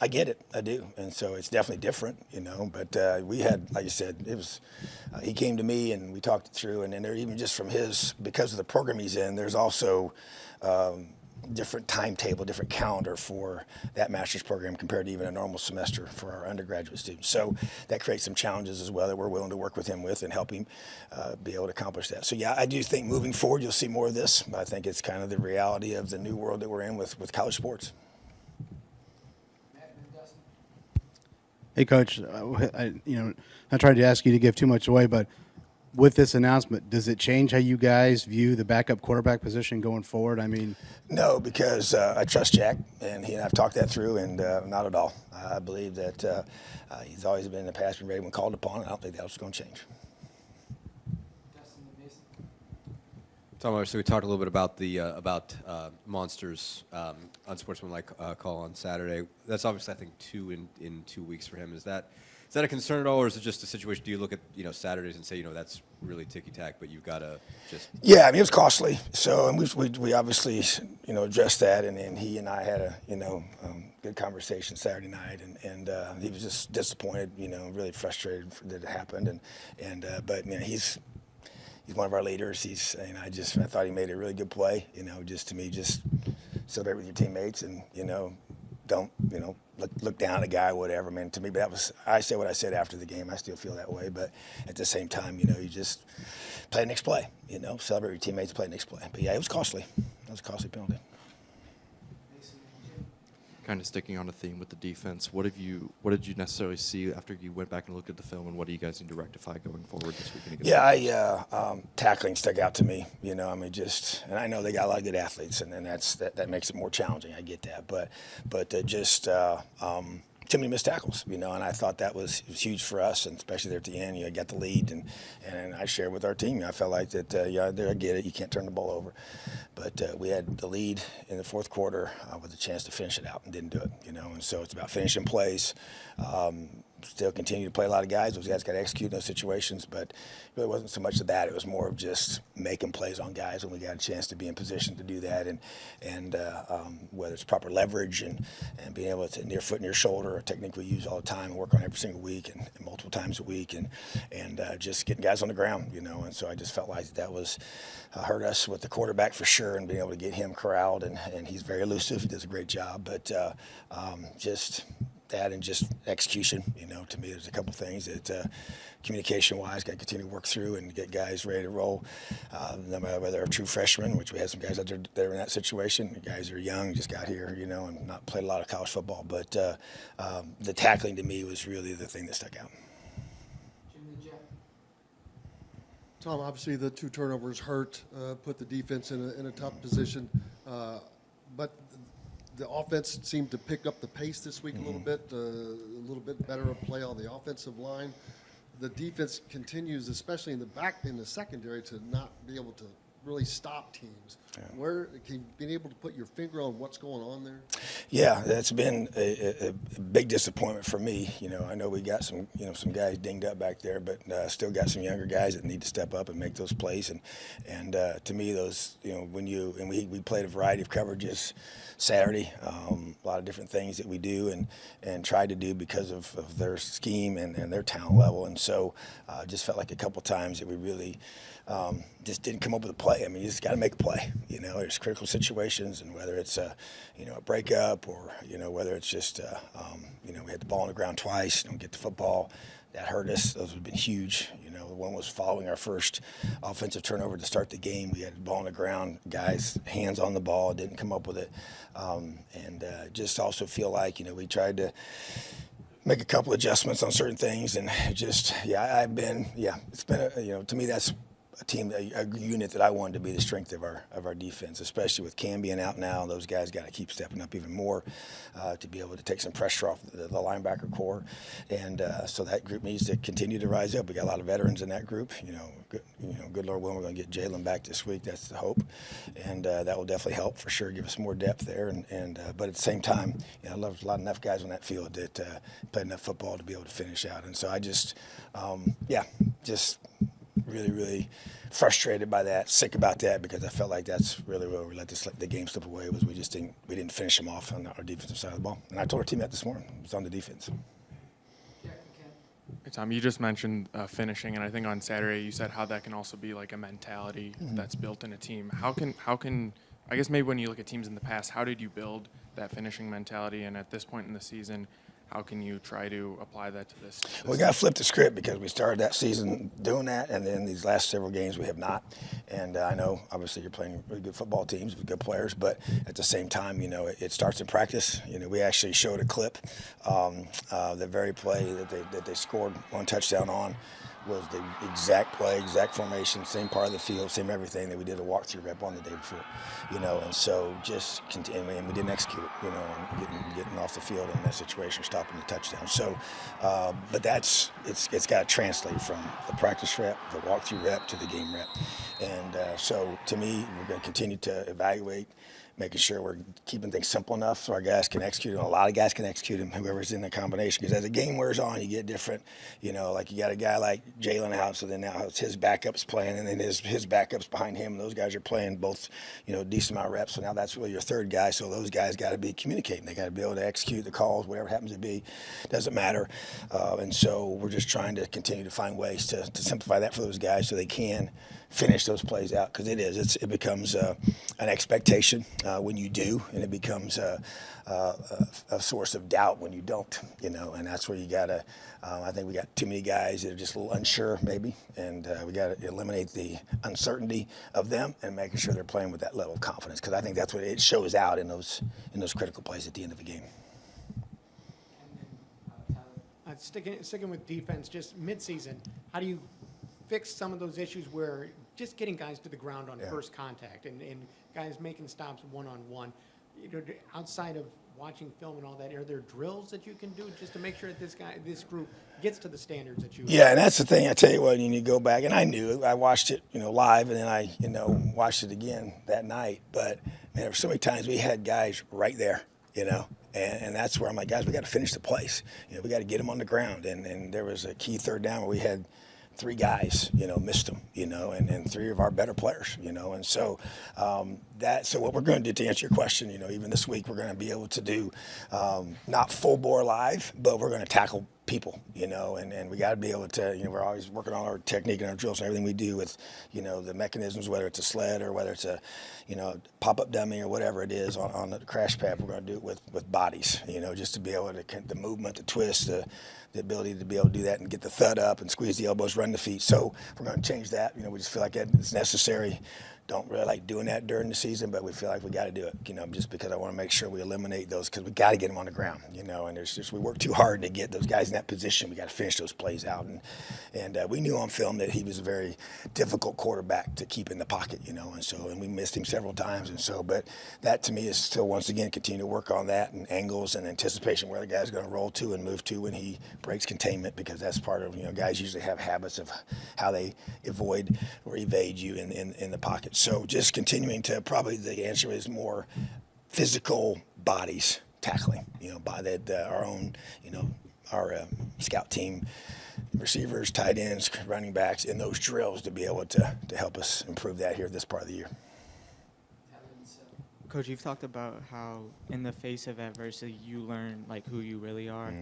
I get it, I do, and so it's definitely different, But we had, like I said, it was. He came to me and we talked it through, and then there even just from because of the program he's in, there's also different timetable, different calendar for that master's program compared to even a normal semester for our undergraduate students. So that creates some challenges as well that we're willing to work with him with and help him be able to accomplish that. So yeah, I do think moving forward you'll see more of this. I think it's kind of the reality of the new world that we're in with college sports. Hey, Coach, I tried to ask you to give too much away, but with this announcement, does it change how you guys view the backup quarterback position going forward? No, because I trust Jack, and he and I've talked that through, and not at all. I believe that he's always been in the past, been ready when called upon, and I don't think that's going to change. Tom, so we talked a little bit about the Monsters' unsportsmanlike call on Saturday. That's obviously, I think, 2 in 2 weeks for him. Is that a concern at all, or is it just a situation? Do you look at Saturdays and say that's really ticky-tack, but you've got to just? Yeah, it was costly. So and we obviously addressed that, and he and I had a good conversation Saturday night, and he was just disappointed, really frustrated that it happened, but he's one of our leaders. I thought he made a really good play. Just to me, just celebrate with your teammates, and don't look down at a guy or whatever. To me, but I said what I said after the game. I still feel that way, but at the same time, you just play the next play. Celebrate your teammates, play the next play. But yeah, it was costly. It was a costly penalty. kind of sticking on a theme with the defense, what did you necessarily see after you went back and looked at the film, and what do you guys need to rectify going forward this weekend? Yeah, tackling stuck out to me. And I know they got a lot of good athletes, and that makes it more challenging. I get that, but too many missed tackles, and I thought that was huge for us, and especially there at the end. You got the lead, and I shared with our team. I felt like that, I get it. You can't turn the ball over. But we had the lead in the fourth quarter with a chance to finish it out and didn't do it, And so it's about finishing plays. Still continue to play a lot of guys. Those guys got to execute in those situations, but it really wasn't so much of that. It was more of just making plays on guys when we got a chance to be in position to do that, and whether it's proper leverage and being able to near foot, near shoulder, a technique we use all the time and work on every single week and multiple times a week, and just getting guys on the ground, And so I just felt like that was hurt us with the quarterback for sure, and being able to get him corralled, and he's very elusive. He does a great job, but just that and just execution, to me, there's a couple things that communication-wise got to continue to work through and get guys ready to roll. No matter whether they're true freshmen, which we had some guys out there that are in that situation. The guys are young, just got here, and not played a lot of college football. But the tackling to me was really the thing that stuck out. Tom, obviously the 2 turnovers hurt, put the defense in a tough position, but the offense seemed to pick up the pace this week a little bit better of play on the offensive line. The defense continues, especially in the secondary, to not be able to really stop teams. Where can you been able to put your finger on what's going on there? Yeah, that's been a big disappointment for me. I know we got some guys dinged up back there, but still got some younger guys that need to step up and make those plays. And to me, those we played a variety of coverages Saturday, a lot of different things that we do and tried to do because of their scheme and their talent level. And so just felt like a couple times that we really just didn't come up with a play. I mean, you just got to make a play. There's critical situations, and whether it's a breakup or whether it's just we had the ball on the ground twice, don't get the football. That hurt us. Those would have been huge. The one was following our first offensive turnover to start the game. We had the ball on the ground, guys' hands on the ball, didn't come up with it, and just also feel like we tried to make a couple adjustments on certain things, and just it's been to me that's a team, a unit that I wanted to be the strength of our defense, especially with Cam being out now. Those guys got to keep stepping up even more to be able to take some pressure off the linebacker core, and so that group needs to continue to rise up. We got a lot of veterans in that group. Good Lord willing, we're going to get Jalen back this week. That's the hope, and that will definitely help for sure, give us more depth there. And but at the same time, I love a lot enough guys on that field that played enough football to be able to finish out. And so I just really, really frustrated by that, sick about that, because I felt like that's really where we let the game slip away, was we didn't finish them off on our defensive side of the ball. And I told our team that this morning. It was on the defense. Hey, Tom, you just mentioned finishing, and I think on Saturday you said how that can also be like a mentality that's built in a team. How can I guess maybe when you look at teams in the past, how did you build that finishing mentality? And at this point in the season, how can you try to apply that to this? Well, we got to flip the script, because we started that season doing that, and then these last several games we have not. And I know, obviously, you're playing really good football teams with good players, but at the same time, it starts in practice. We actually showed a clip, the very play that they scored one touchdown on was the exact play, exact formation, same part of the field, same everything that we did a walkthrough rep on the day before, and so just continue, and we didn't execute it, and getting off the field in that situation, stopping the touchdown. So, but it's got to translate from the practice rep, the walkthrough rep, to the game rep, and so to me, we're going to continue to evaluate, making sure we're keeping things simple enough so our guys can execute them. A lot of guys can execute them, whoever's in the combination, because as the game wears on, you get different. Like you got a guy like Jalen out, so then now it's his backups playing, and then his backups behind him, and those guys are playing both, decent amount of reps. So now that's really your third guy. So those guys got to be communicating. They got to be able to execute the calls, whatever happens to be, doesn't matter. And so we're just trying to continue to find ways to simplify that for those guys so they can finish those plays out, because it becomes an expectation when you do, and it becomes a source of doubt when you don't, and that's where you got to, I think we got too many guys that are just a little unsure maybe, and we got to eliminate the uncertainty of them and making sure they're playing with that level of confidence, because I think that's what it shows out in those critical plays at the end of the game. Sticking with defense, just midseason, how do you fix some of those issues where just getting guys to the ground on first contact and guys making stops one-on-one? Outside of watching film and all that, are there drills that you can do just to make sure that this group gets to the standards that you? Yeah, and that's the thing. I tell you what, you go back, and I watched it, live, and then I, watched it again that night. But man, there were so many times we had guys right there, And that's where I'm like, guys, we got to finish the plays. We got to get them on the ground. And there was a key third down where we had 3 guys, missed them, and 3 of our better players, and so so what we're going to do, to answer your question, even this week we're going to be able to do not full bore live, but we're going to tackle people, and we got to be able to, we're always working on our technique and our drills and everything we do with, the mechanisms, whether it's a sled or whether it's a, pop-up dummy or whatever it is on the crash pad. We're going to do it with bodies, just to be able to, the movement, the twist, the ability to be able to do that and get the thud up and squeeze the elbows, run the feet. So we're going to change that. We just feel like it's necessary. Don't really like doing that during the season, but we feel like we got to do it, just because I want to make sure we eliminate those, because we got to get them on the ground, and there's just, we work too hard to get those guys in that position. We got to finish those plays out, and we knew on film that he was a very difficult quarterback to keep in the pocket, and we missed him several times, but that to me is still, once again, continue to work on that and angles and anticipation where the guy's going to roll to and move to when he breaks containment, because that's part of, guys usually have habits of how they avoid or evade you in the pocket. So just continuing to, probably the answer is more physical bodies tackling, by our own, our scout team, receivers, tight ends, running backs, in those drills to be able to help us improve that here this part of the year. Coach, you've talked about how in the face of adversity, you learn who you really are.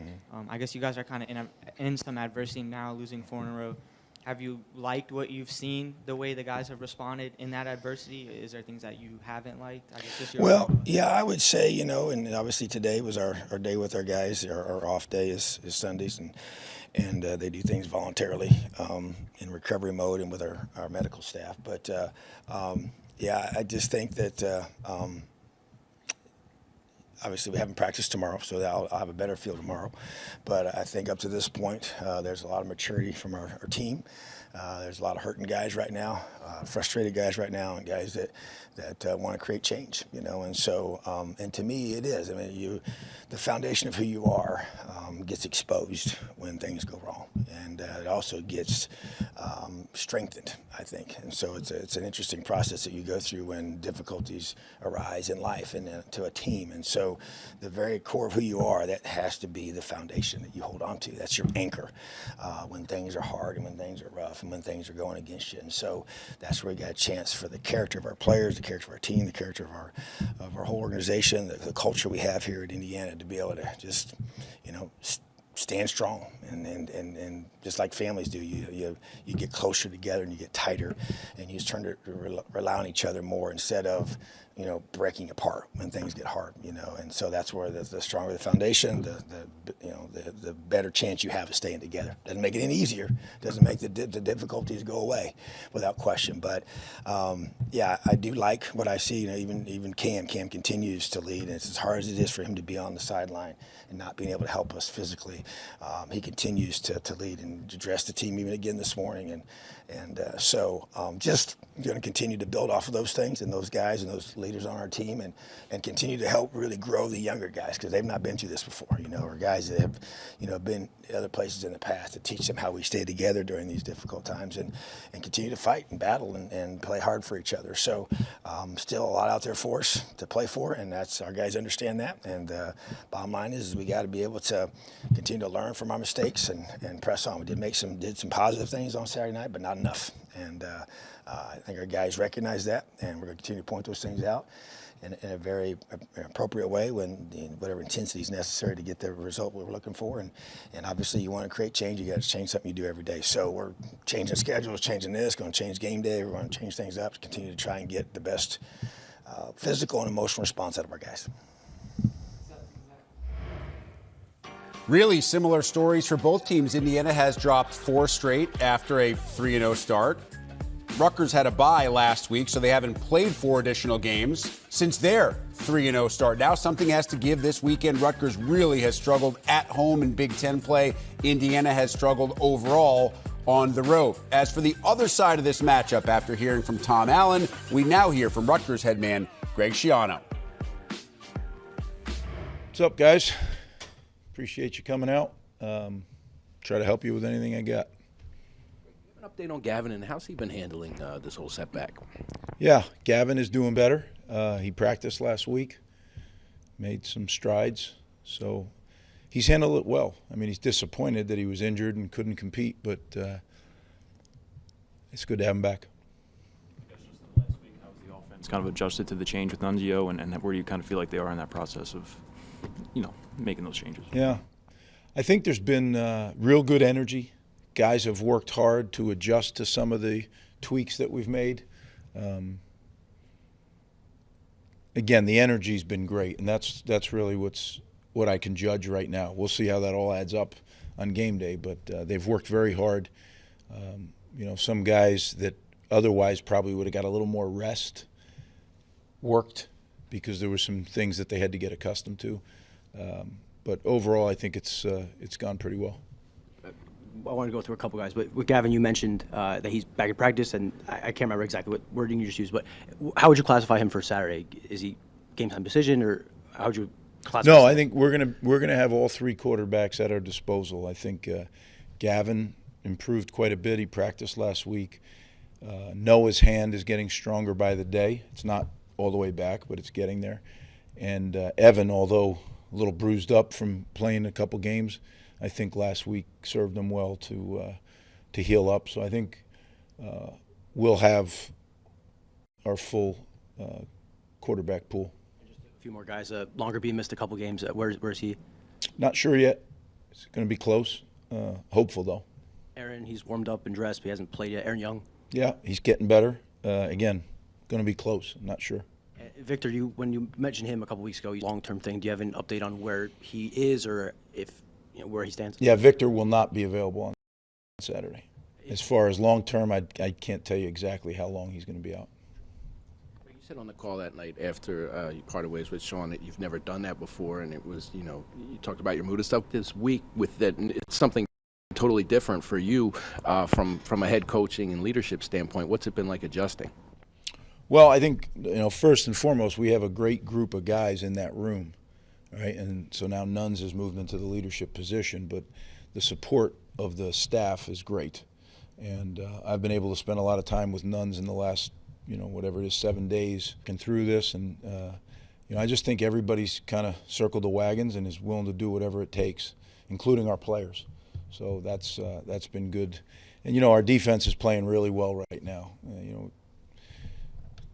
I guess you guys are kind of in some adversity now, losing 4 in a row. Have you liked what you've seen, the way the guys have responded in that adversity? Is there things that you haven't liked, I guess, this year? Well, yeah, I would say, and obviously today was our day with our guys. Our off day is Sundays, and they do things voluntarily in recovery mode and with our medical staff. But, yeah, I just think that obviously we haven't practiced tomorrow, so I'll have a better feel tomorrow. But I think up to this point, there's a lot of maturity from our team. There's a lot of hurting guys right now, frustrated guys right now, and guys that want to create change, and so, and to me it is. I mean, the foundation of who you are gets exposed when things go wrong, and it also gets strengthened, I think. And so it's an interesting process that you go through when difficulties arise in life and to a team. And so the very core of who you are, that has to be the foundation that you hold on to. That's your anchor when things are hard and when things are rough and when things are going against you. And so that's where we got a chance for the character of our players, the character of our team, the character of our whole organization, the culture we have here at Indiana, to be able to just, stand strong, and just like families do, you get closer together and you get tighter, and you just turn to rely on each other more instead of breaking apart when things get hard, and so that's where the stronger the foundation, the better chance you have of staying together. Doesn't make it any easier, doesn't make the difficulties go away without question, but yeah, I do like what I see. Even Cam continues to lead, and it's as hard as it is for him to be on the sideline and not being able to help us physically. He continues to lead and address the team even again this morning, and so just going to continue to build off of those things and those guys and those leaders on our team, and continue to help really grow the younger guys, because they've not been through this before, or guys that have been other places in the past, to teach them how we stay together during these difficult times and continue to fight and battle and play hard for each other. So still a lot out there for us to play for, and that's, our guys understand that, and bottom line is we got to be able to continue to learn from our mistakes and press on. We did some positive things on Saturday night, but not enough, and I think our guys recognize that, and we're going to continue to point those things out in a very appropriate way when whatever intensity is necessary to get the result we were looking for. And obviously you want to create change, you got to change something you do every day. So we're changing schedules, changing this, going to change game day, we're going to change things up to continue to try and get the best physical and emotional response out of our guys. Really similar stories for both teams. Indiana has dropped 4 straight after a 3-0 start. Rutgers had a bye last week, so they haven't played 4 additional games since their 3-0 start. Now something has to give this weekend. Rutgers really has struggled at home in Big Ten play. Indiana has struggled overall on the road. As for the other side of this matchup, after hearing from Tom Allen, we now hear from Rutgers head man Greg Schiano. What's up, guys? Appreciate you coming out. Try to help you with anything I got. An update on Gavin and how's he been handling this whole setback? Yeah, Gavin is doing better. He practiced last week, made some strides, so he's handled it well. I mean, he's disappointed that he was injured and couldn't compete, but it's good to have him back. It's kind of adjusted to the change with Nunzio, and where do you kind of feel like they are in that process of, making those changes? Yeah, I think there's been real good energy. Guys have worked hard to adjust to some of the tweaks that we've made. Again, the energy's been great, and that's really what I can judge right now. We'll see how that all adds up on game day, but they've worked very hard. Some guys that otherwise probably would have got a little more rest worked because there were some things that they had to get accustomed to. But overall, I think it's gone pretty well. I want to go through a couple guys, but with Gavin, you mentioned that he's back in practice, and I can't remember exactly what wording you just used, but how would you classify him for Saturday? Is he game time decision, or how would you classify him? No, I think we're gonna have all 3 quarterbacks at our disposal. I think Gavin improved quite a bit. He practiced last week. Noah's hand is getting stronger by the day. It's not all the way back, but it's getting there. And Evan, although a little bruised up from playing a couple games, I think last week served him well to heal up. So I think we'll have our full quarterback pool. Just a few more guys. Longer Beam missed a couple games. Where's he? Not sure yet. It's going to be close. Hopeful, though. Aaron, he's warmed up and dressed, but he hasn't played yet. Aaron Young? Yeah, he's getting better. Again, going to be close. I'm not sure. Victor, when you mentioned him a couple weeks ago, long-term thing, do you have an update on where he is or where he stands? Yeah, Victor will not be available on Saturday. As far as long-term, I can't tell you exactly how long he's going to be out. You said on the call that night after you parted ways with Sean that you've never done that before, and it was, you talked about your mood and stuff. This week with that, it's something totally different for you from a head coaching and leadership standpoint. What's it been like adjusting? Well, I think, first and foremost, we have a great group of guys in that room, right? And so now Nuns has moved into the leadership position, but the support of the staff is great. And I've been able to spend a lot of time with Nuns in the last, whatever it is, 7 days, and through this. And, I just think everybody's kind of circled the wagons and is willing to do whatever it takes, including our players. So that's been good. And, our defense is playing really well right now.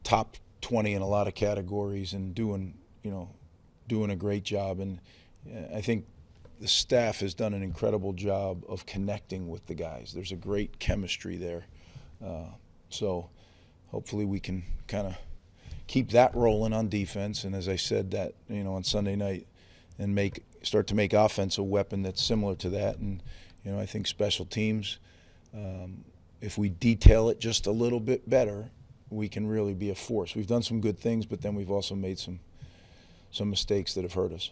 Top 20 in a lot of categories and doing a great job. And I think the staff has done an incredible job of connecting with the guys. There's a great chemistry there. So hopefully we can kind of keep that rolling on defense. And as I said, that, on Sunday night, and start to make offense a weapon that's similar to that. And, I think special teams, if we detail it just a little bit better, we can really be a force. We've done some good things, but then we've also made some mistakes that have hurt us.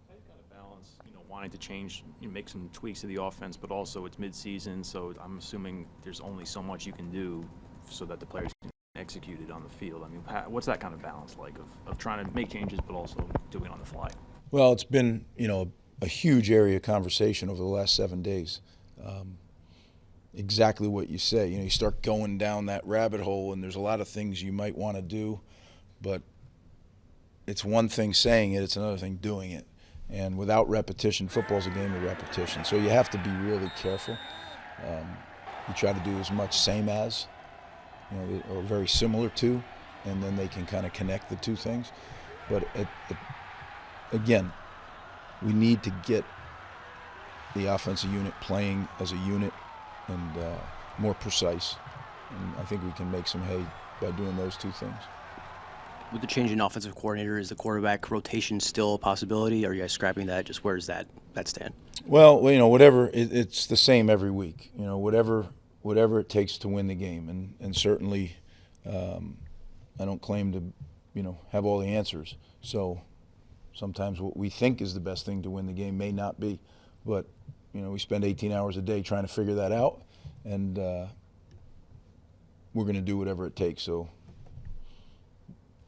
How do you kind of balance, wanting to change, make some tweaks to the offense, but also it's mid-season, so I'm assuming there's only so much you can do so that the players can execute it on the field. I mean, what's that kind of balance like of trying to make changes but also doing it on the fly? Well, it's been, a huge area of conversation over the last 7 days. Exactly what you say. You start going down that rabbit hole, and there's a lot of things you might want to do, but it's one thing saying it, it's another thing doing it. And without repetition, football's a game of repetition. So you have to be really careful. You try to do as much same as, or very similar to, and then they can kind of connect the two things. But again, we need to get the offensive unit playing as a unit and more precise. And I think we can make some hay by doing those two things. With the change in offensive coordinator, is the quarterback rotation still a possibility? Are you guys scrapping that? Just where does that stand? Well, whatever, it's the same every week. Whatever it takes to win the game, and certainly, I don't claim to, have all the answers. So sometimes what we think is the best thing to win the game may not be, but we spend 18 hours a day trying to figure that out, and we're going to do whatever it takes. So,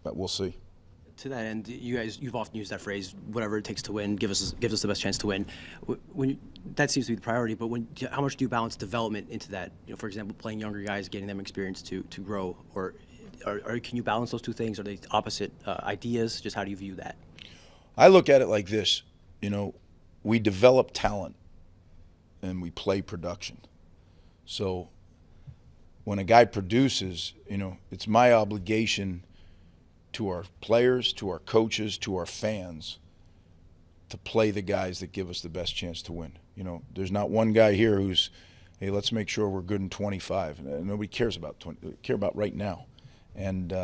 but we'll see. To that end, you've often used that phrase, "Whatever it takes to win, give us the best chance to win." That seems to be the priority, but how much do you balance development into that? For example, playing younger guys, getting them experience to grow, or can you balance those two things? Are they opposite ideas? Just how do you view that? I look at it like this. We develop talent, and we play production. So when a guy produces, it's my obligation to our players, to our coaches, to our fans, to play the guys that give us the best chance to win. There's not one guy here who's, hey, let's make sure we're good in 25. Nobody cares about 20. They care about right now. And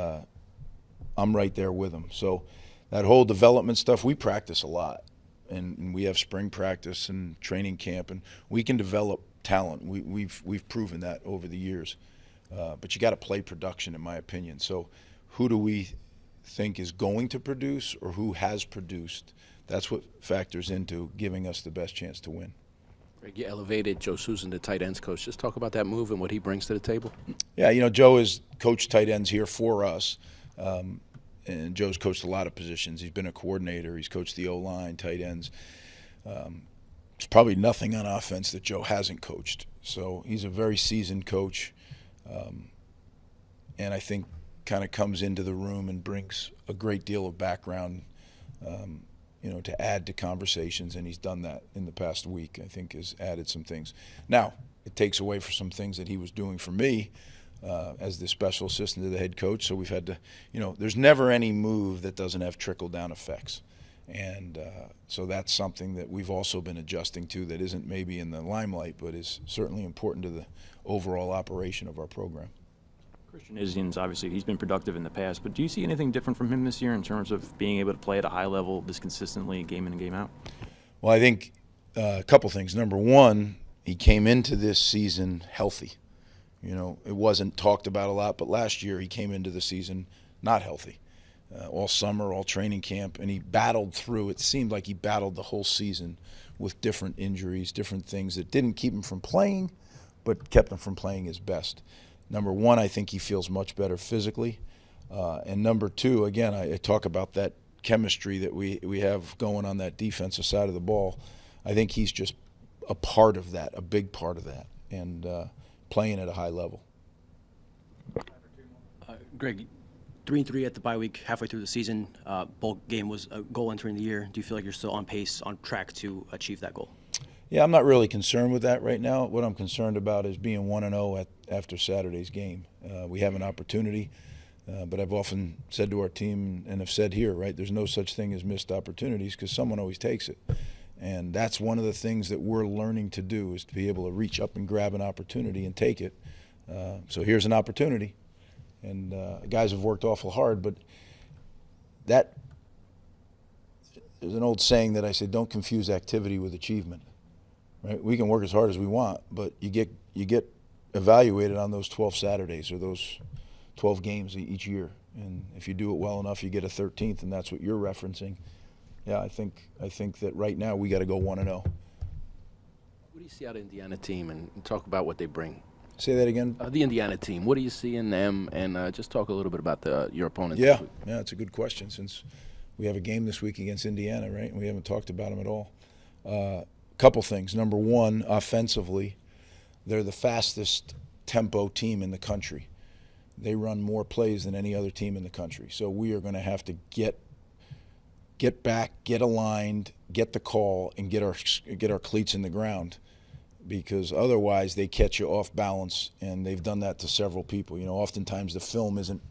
I'm right there with them. So that whole development stuff, we practice a lot. And we have spring practice and training camp, and we can develop talent. We've proven that over the years. But you got to play production, in my opinion. So who do we think is going to produce, or who has produced? That's what factors into giving us the best chance to win. Greg, you elevated Joe Susan to tight ends coach. Just talk about that move and what he brings to the table. Yeah, Joe has coached tight ends here for us, and Joe's coached a lot of positions. He's been a coordinator. He's coached the O-line, tight ends. There's probably nothing on offense that Joe hasn't coached. So he's a very seasoned coach, and I think kind of comes into the room and brings a great deal of background, to add to conversations, and he's done that in the past week. I think has added some things. Now, it takes away for some things that he was doing for me as the special assistant to the head coach, so we've had to, there's never any move that doesn't have trickle-down effects. And so that's something that we've also been adjusting to that isn't maybe in the limelight, but is certainly important to the overall operation of our program. Christian Izzian's obviously, he's been productive in the past, but do you see anything different from him this year in terms of being able to play at a high level this consistently, game in and game out? Well, I think a couple things. Number one, he came into this season healthy. It wasn't talked about a lot, but last year he came into the season not healthy. All summer, all training camp, and he battled through. It seemed like he battled the whole season with different injuries, different things that didn't keep him from playing, but kept him from playing his best. Number one, I think he feels much better physically. And number two, again, I talk about that chemistry that we have going on that defensive side of the ball. I think he's just a part of that, a big part of that, and playing at a high level. Greg, 3-3 at the bye week, halfway through the season. Bowl game was a goal entering the year. Do you feel like you're still on pace, on track to achieve that goal? Yeah, I'm not really concerned with that right now. What I'm concerned about is being 1-0 after Saturday's game. We have an opportunity, but I've often said to our team, and have said here, right, there's no such thing as missed opportunities because someone always takes it. And that's one of the things that we're learning to do, is to be able to reach up and grab an opportunity and take it. So here's an opportunity. And guys have worked awful hard, but that there's an old saying that I say, don't confuse activity with achievement. Right? We can work as hard as we want, but you get evaluated on those 12 Saturdays or those 12 games each year. And if you do it well enough, you get a 13th, and that's what you're referencing. Yeah, I think that right now we got to go 1-0. What do you see out of the Indiana team, and talk about what they bring? Say that again. The Indiana team. What do you see in them, and just talk a little bit about your opponent. Yeah, it's a good question, since we have a game this week against Indiana, right? And we haven't talked about them at all. Couple things. Number one, offensively, they're the fastest tempo team in the country. They run more plays than any other team in the country. So we are going to have to get back, get aligned, get the call, and get our cleats in the ground, because otherwise they catch you off balance, and they've done that to several people. Oftentimes the film isn't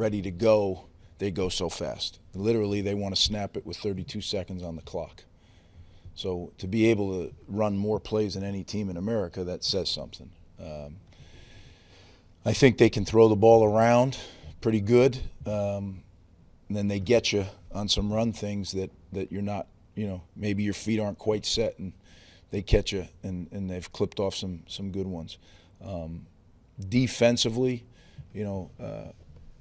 ready to go, they go so fast. Literally, they want to snap it with 32 seconds on the clock. So to be able to run more plays than any team in America, that says something. I think they can throw the ball around pretty good, and then they get you on some run things that you're not, maybe your feet aren't quite set, and they catch you, and they've clipped off some good ones. Defensively,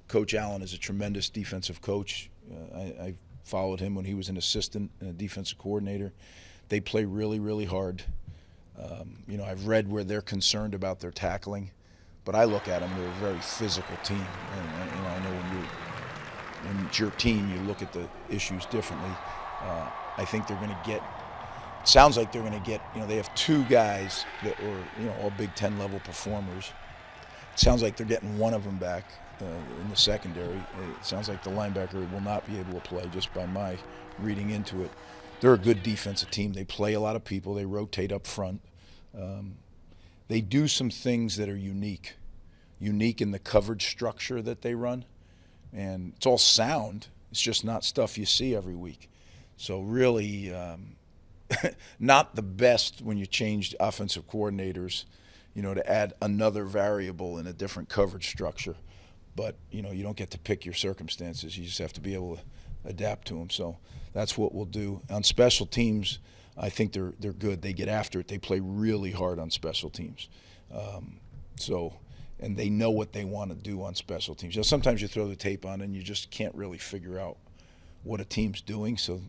Coach Allen is a tremendous defensive coach. I followed him when he was an assistant and a defensive coordinator. They play really, really hard. I've read where they're concerned about their tackling, but I look at them, they're a very physical team. And I know when it's your team, you look at the issues differently. I think they're going to get, it sounds like they're going to get, they have two guys that were, all Big Ten level performers. It sounds like they're getting one of them back in the secondary. It sounds like the linebacker will not be able to play, just by my reading into it. They're a good defensive team. They play a lot of people. They rotate up front. They do some things that are unique in the coverage structure that they run. And it's all sound. It's just not stuff you see every week. So really not the best when you change offensive coordinators, to add another variable in a different coverage structure. But, you don't get to pick your circumstances. You just have to be able to adapt to them. So that's what we'll do. On special teams, I think they're good. They get after it. They play really hard on special teams. And they know what they want to do on special teams. Sometimes you throw the tape on and you just can't really figure out what a team's doing. So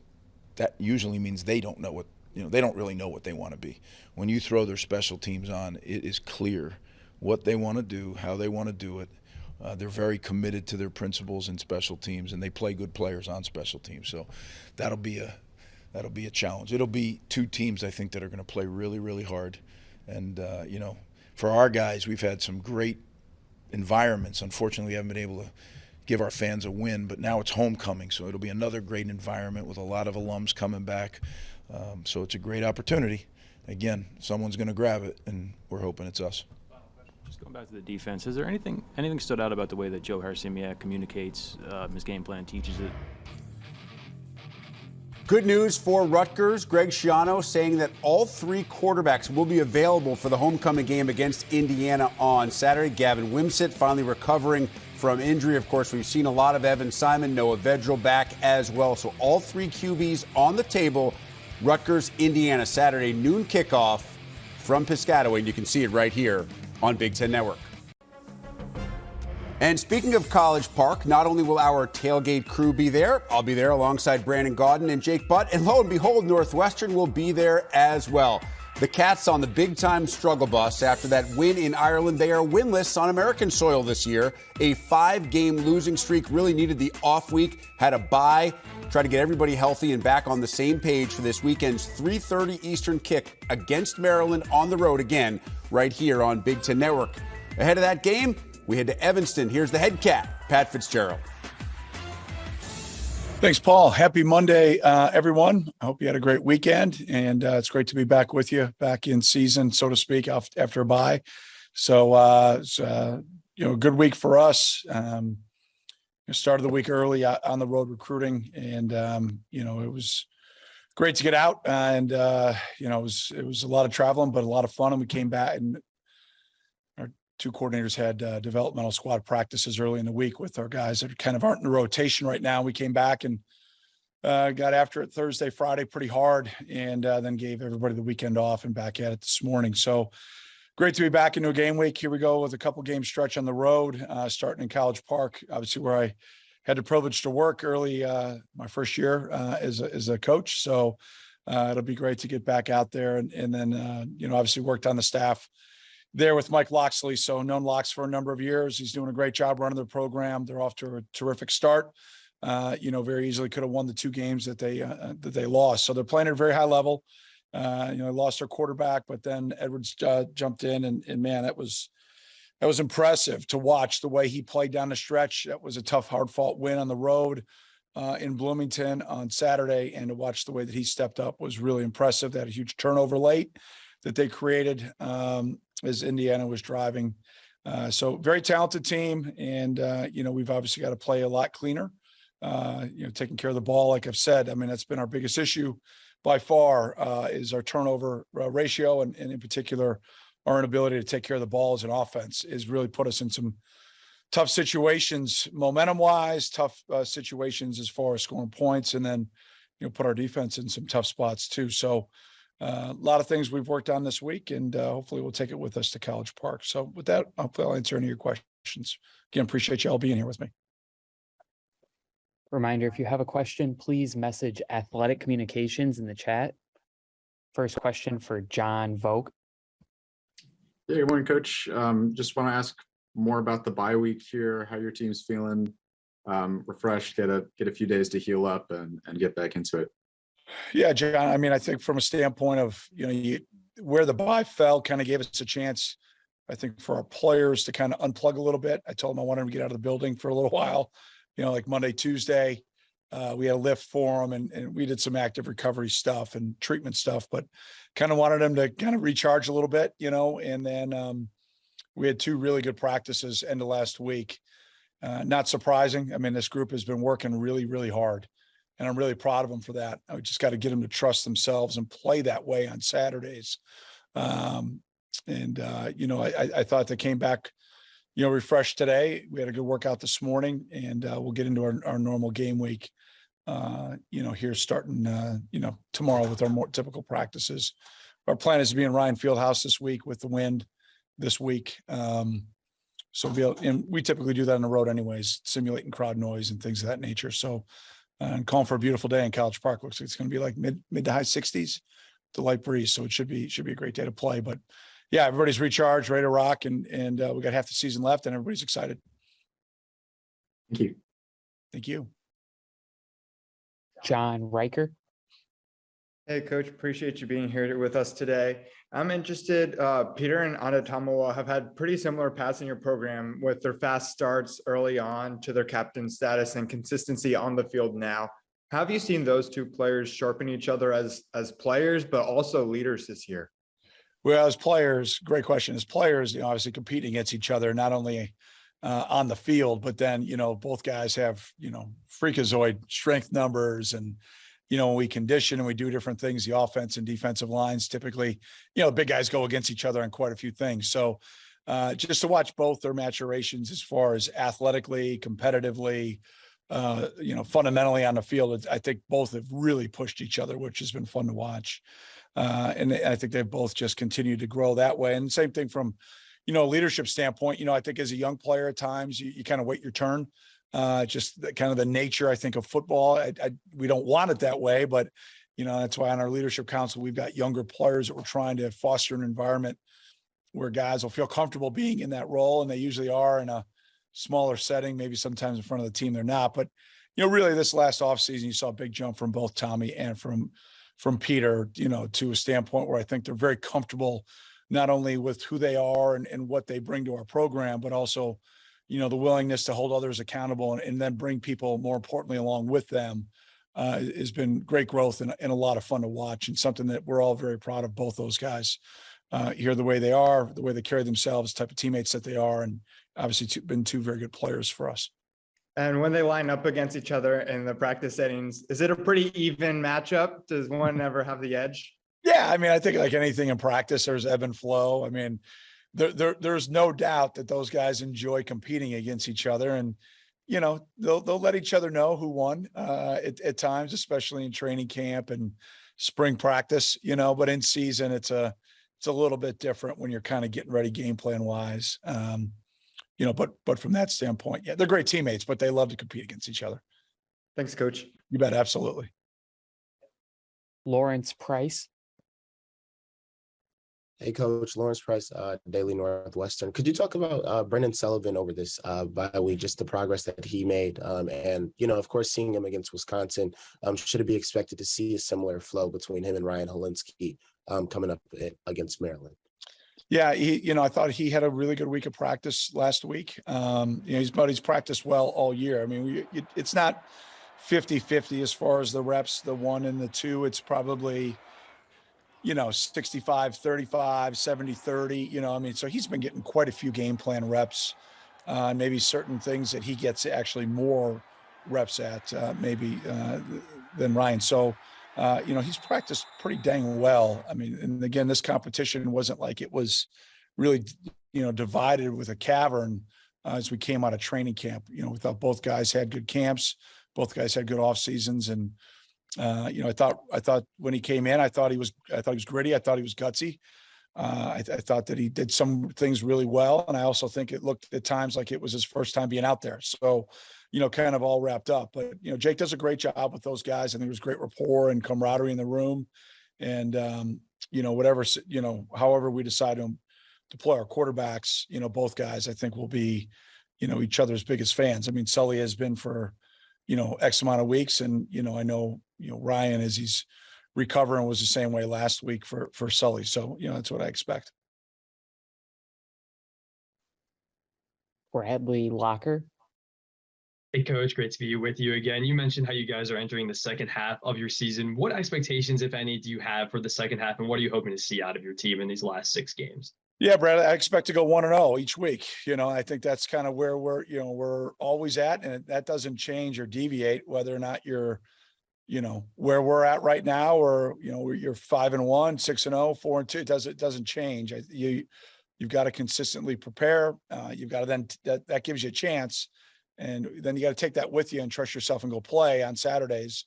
that usually means they don't know they don't really know what they want to be. When you throw their special teams on, it is clear what they want to do, how they want to do it. They're very committed to their principles in special teams, and they play good players on special teams. So that'll be a challenge. It'll be two teams, I think, that are going to play really, really hard. And, for our guys, we've had some great environments. Unfortunately, we haven't been able to give our fans a win, but now it's homecoming, so it'll be another great environment with a lot of alums coming back. So it's a great opportunity. Again, someone's going to grab it, and we're hoping it's us. Just going back to the defense, is there anything stood out about the way that Joe Harcimiak communicates his game plan, teaches it? Good news for Rutgers. Greg Schiano saying that all three quarterbacks will be available for the homecoming game against Indiana on Saturday. Gavin Wimsatt finally recovering from injury. Of course, we've seen a lot of Evan Simon, Noah Vedral back as well. So all three QBs on the table. Rutgers, Indiana, Saturday, noon kickoff from Piscataway. And you can see it right here on Big Ten Network. And speaking of College Park, not only will our tailgate crew be there, I'll be there alongside Brandon Gaudin and Jake Butt, and lo and behold, Northwestern will be there as well. The Cats on the big-time struggle bus after that win in Ireland. They are winless on American soil this year. A 5-game losing streak, really needed the off week, had a bye, try to get everybody healthy and back on the same page for this weekend's 3:30 Eastern kick against Maryland on the road again, right here on Big Ten Network. Ahead of that game, we head to Evanston. Here's the head cat, Pat Fitzgerald. Thanks, Paul. Happy Monday, everyone. I hope you had a great weekend, and it's great to be back with you, back in season, so to speak, after a bye. So, a good week for us. Started the week early on the road recruiting, and it was great to get out, and it was a lot of traveling, but a lot of fun. And we came back, and our two coordinators had developmental squad practices early in the week with our guys that kind of aren't in the rotation right now. We came back and got after it Thursday, Friday pretty hard, and then gave everybody the weekend off and back at it this morning. So great to be back into a game week. Here we go with a couple game stretch on the road, starting in College Park, obviously where I had the privilege to work early my first year as a coach. So it'll be great to get back out there, and then obviously worked on the staff there with Mike Loxley. So known Lox for a number of years. He's doing a great job running their program. They're off to a terrific start. Very easily could have won the two games that they lost. So they're playing at a very high level. Lost their quarterback, but then Edwards jumped in, and man, that was impressive to watch the way he played down the stretch. That was a tough, hard-fought win on the road in Bloomington on Saturday, and to watch the way that he stepped up was really impressive. They had a huge turnover late that they created as Indiana was driving So very talented team. And, we've obviously got to play a lot cleaner, taking care of the ball. Like I've said, I mean, that's been our biggest issue by far, is our turnover ratio. And in particular, our inability to take care of the ball as an offense is really put us in some tough situations, momentum wise, tough situations as far as scoring points, and then, put our defense in some tough spots too. So a lot of things we've worked on this week, and hopefully we'll take it with us to College Park. So with that, hopefully I'll answer any of your questions. Again, appreciate you all being here with me. Reminder, if you have a question, please message Athletic Communications in the chat. First question for John Vogt. Yeah, good morning, Coach. Just want to ask more about the bye week here, how your team's feeling, refreshed, get a few days to heal up and get back into it. Yeah, John, I mean, I think from a standpoint of, where the bye fell kind of gave us a chance, I think, for our players to kind of unplug a little bit. I told them I wanted them to get out of the building for a little while, like Monday, Tuesday. We had a lift for them, and we did some active recovery stuff and treatment stuff, but kind of wanted them to kind of recharge a little bit, and then we had 2 really good practices end of last week. Not surprising. I mean, this group has been working really, really hard, and I'm really proud of them for that. I just got to get them to trust themselves and play that way on Saturdays. I thought they came back, refreshed today. We had a good workout this morning, and we'll get into our normal game week, here starting, tomorrow with our more typical practices. Our plan is to be in Ryan Fieldhouse this week with the wind this week. And we typically do that on the road anyways, simulating crowd noise and things of that nature. So, and calling for a beautiful day in College Park. Looks like it's going to be like mid to high 60s, the light breeze. So it should be a great day to play. But yeah, everybody's recharged, ready to rock, and we got half the season left, and everybody's excited. Thank you. Thank you. John Riker. Hey, Coach, appreciate you being here with us today. I'm interested, Peter and Adetomowa have had pretty similar paths in your program with their fast starts early on to their captain status and consistency on the field now. Have you seen those 2 players sharpen each other as players, but also leaders this year? Well, as players, great question. As players, obviously competing against each other, not only on the field, but then, both guys have, freakazoid strength numbers, and, we condition and we do different things. The offense and defensive lines, typically, big guys go against each other on quite a few things. So just to watch both their maturations as far as athletically, competitively, fundamentally on the field, I think both have really pushed each other, which has been fun to watch. And I think they've both just continued to grow that way. And same thing from, a leadership standpoint. I think as a young player at times, you kind of wait your turn. Just kind of the nature, I think, of football. We don't want it that way, but, that's why on our leadership council, we've got younger players that we're trying to foster an environment where guys will feel comfortable being in that role. And they usually are in a smaller setting, maybe sometimes in front of the team they're not. But, really this last offseason, you saw a big jump from both Tommy and from Peter, to a standpoint where I think they're very comfortable, not only with who they are and what they bring to our program, but also, the willingness to hold others accountable and then bring people, more importantly, along with them, has been great growth and a lot of fun to watch, and something that we're all very proud of, both those guys. Here, the way they are, the way they carry themselves, type of teammates that they are, and obviously been 2 very good players for us. And when they line up against each other in the practice settings, is it a pretty even matchup? Does one ever have the edge? Yeah, I mean, I think like anything in practice, there's ebb and flow. I mean, there's no doubt that those guys enjoy competing against each other, and they'll let each other know who won at times, especially in training camp and spring practice. But in season, it's a little bit different when you're kind of getting ready game plan wise. But from that standpoint, yeah, they're great teammates, but they love to compete against each other. Thanks, Coach. You bet, absolutely. Lawrence Price. Hey, Coach. Lawrence Price, Daily Northwestern. Could you talk about Brendan Sullivan over this bye week, just the progress that he made? And, of course, seeing him against Wisconsin, should it be expected to see a similar flow between him and Ryan Holinsky coming up against Maryland? Yeah, I thought he had a really good week of practice last week. He's practiced well all year. I mean, it's not 50-50 as far as the reps, the 1 and the 2. It's probably 65-35, 70-30, I mean, so he's been getting quite a few game plan reps, maybe certain things that he gets actually more reps at, than Ryan. So, he's practiced pretty dang well. I mean, and again, this competition wasn't like it was really, divided with a cavern as we came out of training camp. We thought both guys had good camps, both guys had good off seasons, and I thought when he came in, I thought he was gritty. I thought he was gutsy. I thought that he did some things really well, and I also think it looked at times like it was his first time being out there. So, kind of all wrapped up. But Jake does a great job with those guys. I think there's great rapport and camaraderie in the room, and however we decide to deploy our quarterbacks, both guys I think will be, each other's biggest fans. I mean, Sully has been for X amount of weeks. And, I know, Ryan, as he's recovering, was the same way last week for Sully. So, that's what I expect. Bradley Locker. Hey, Coach, great to be with you again. You mentioned how you guys are entering the second half of your season. What expectations, if any, do you have for the second half, and what are you hoping to see out of your team in these last 6 games? Yeah, Brad, I expect to go 1-0 each week. I think that's kind of where we're always at, and that doesn't change or deviate whether or not you're, where we're at right now, or you're 5-1, 6-0, 4-2. It doesn't change. You've got to consistently prepare. You've got to then that gives you a chance, and then you got to take that with you and trust yourself and go play on Saturdays.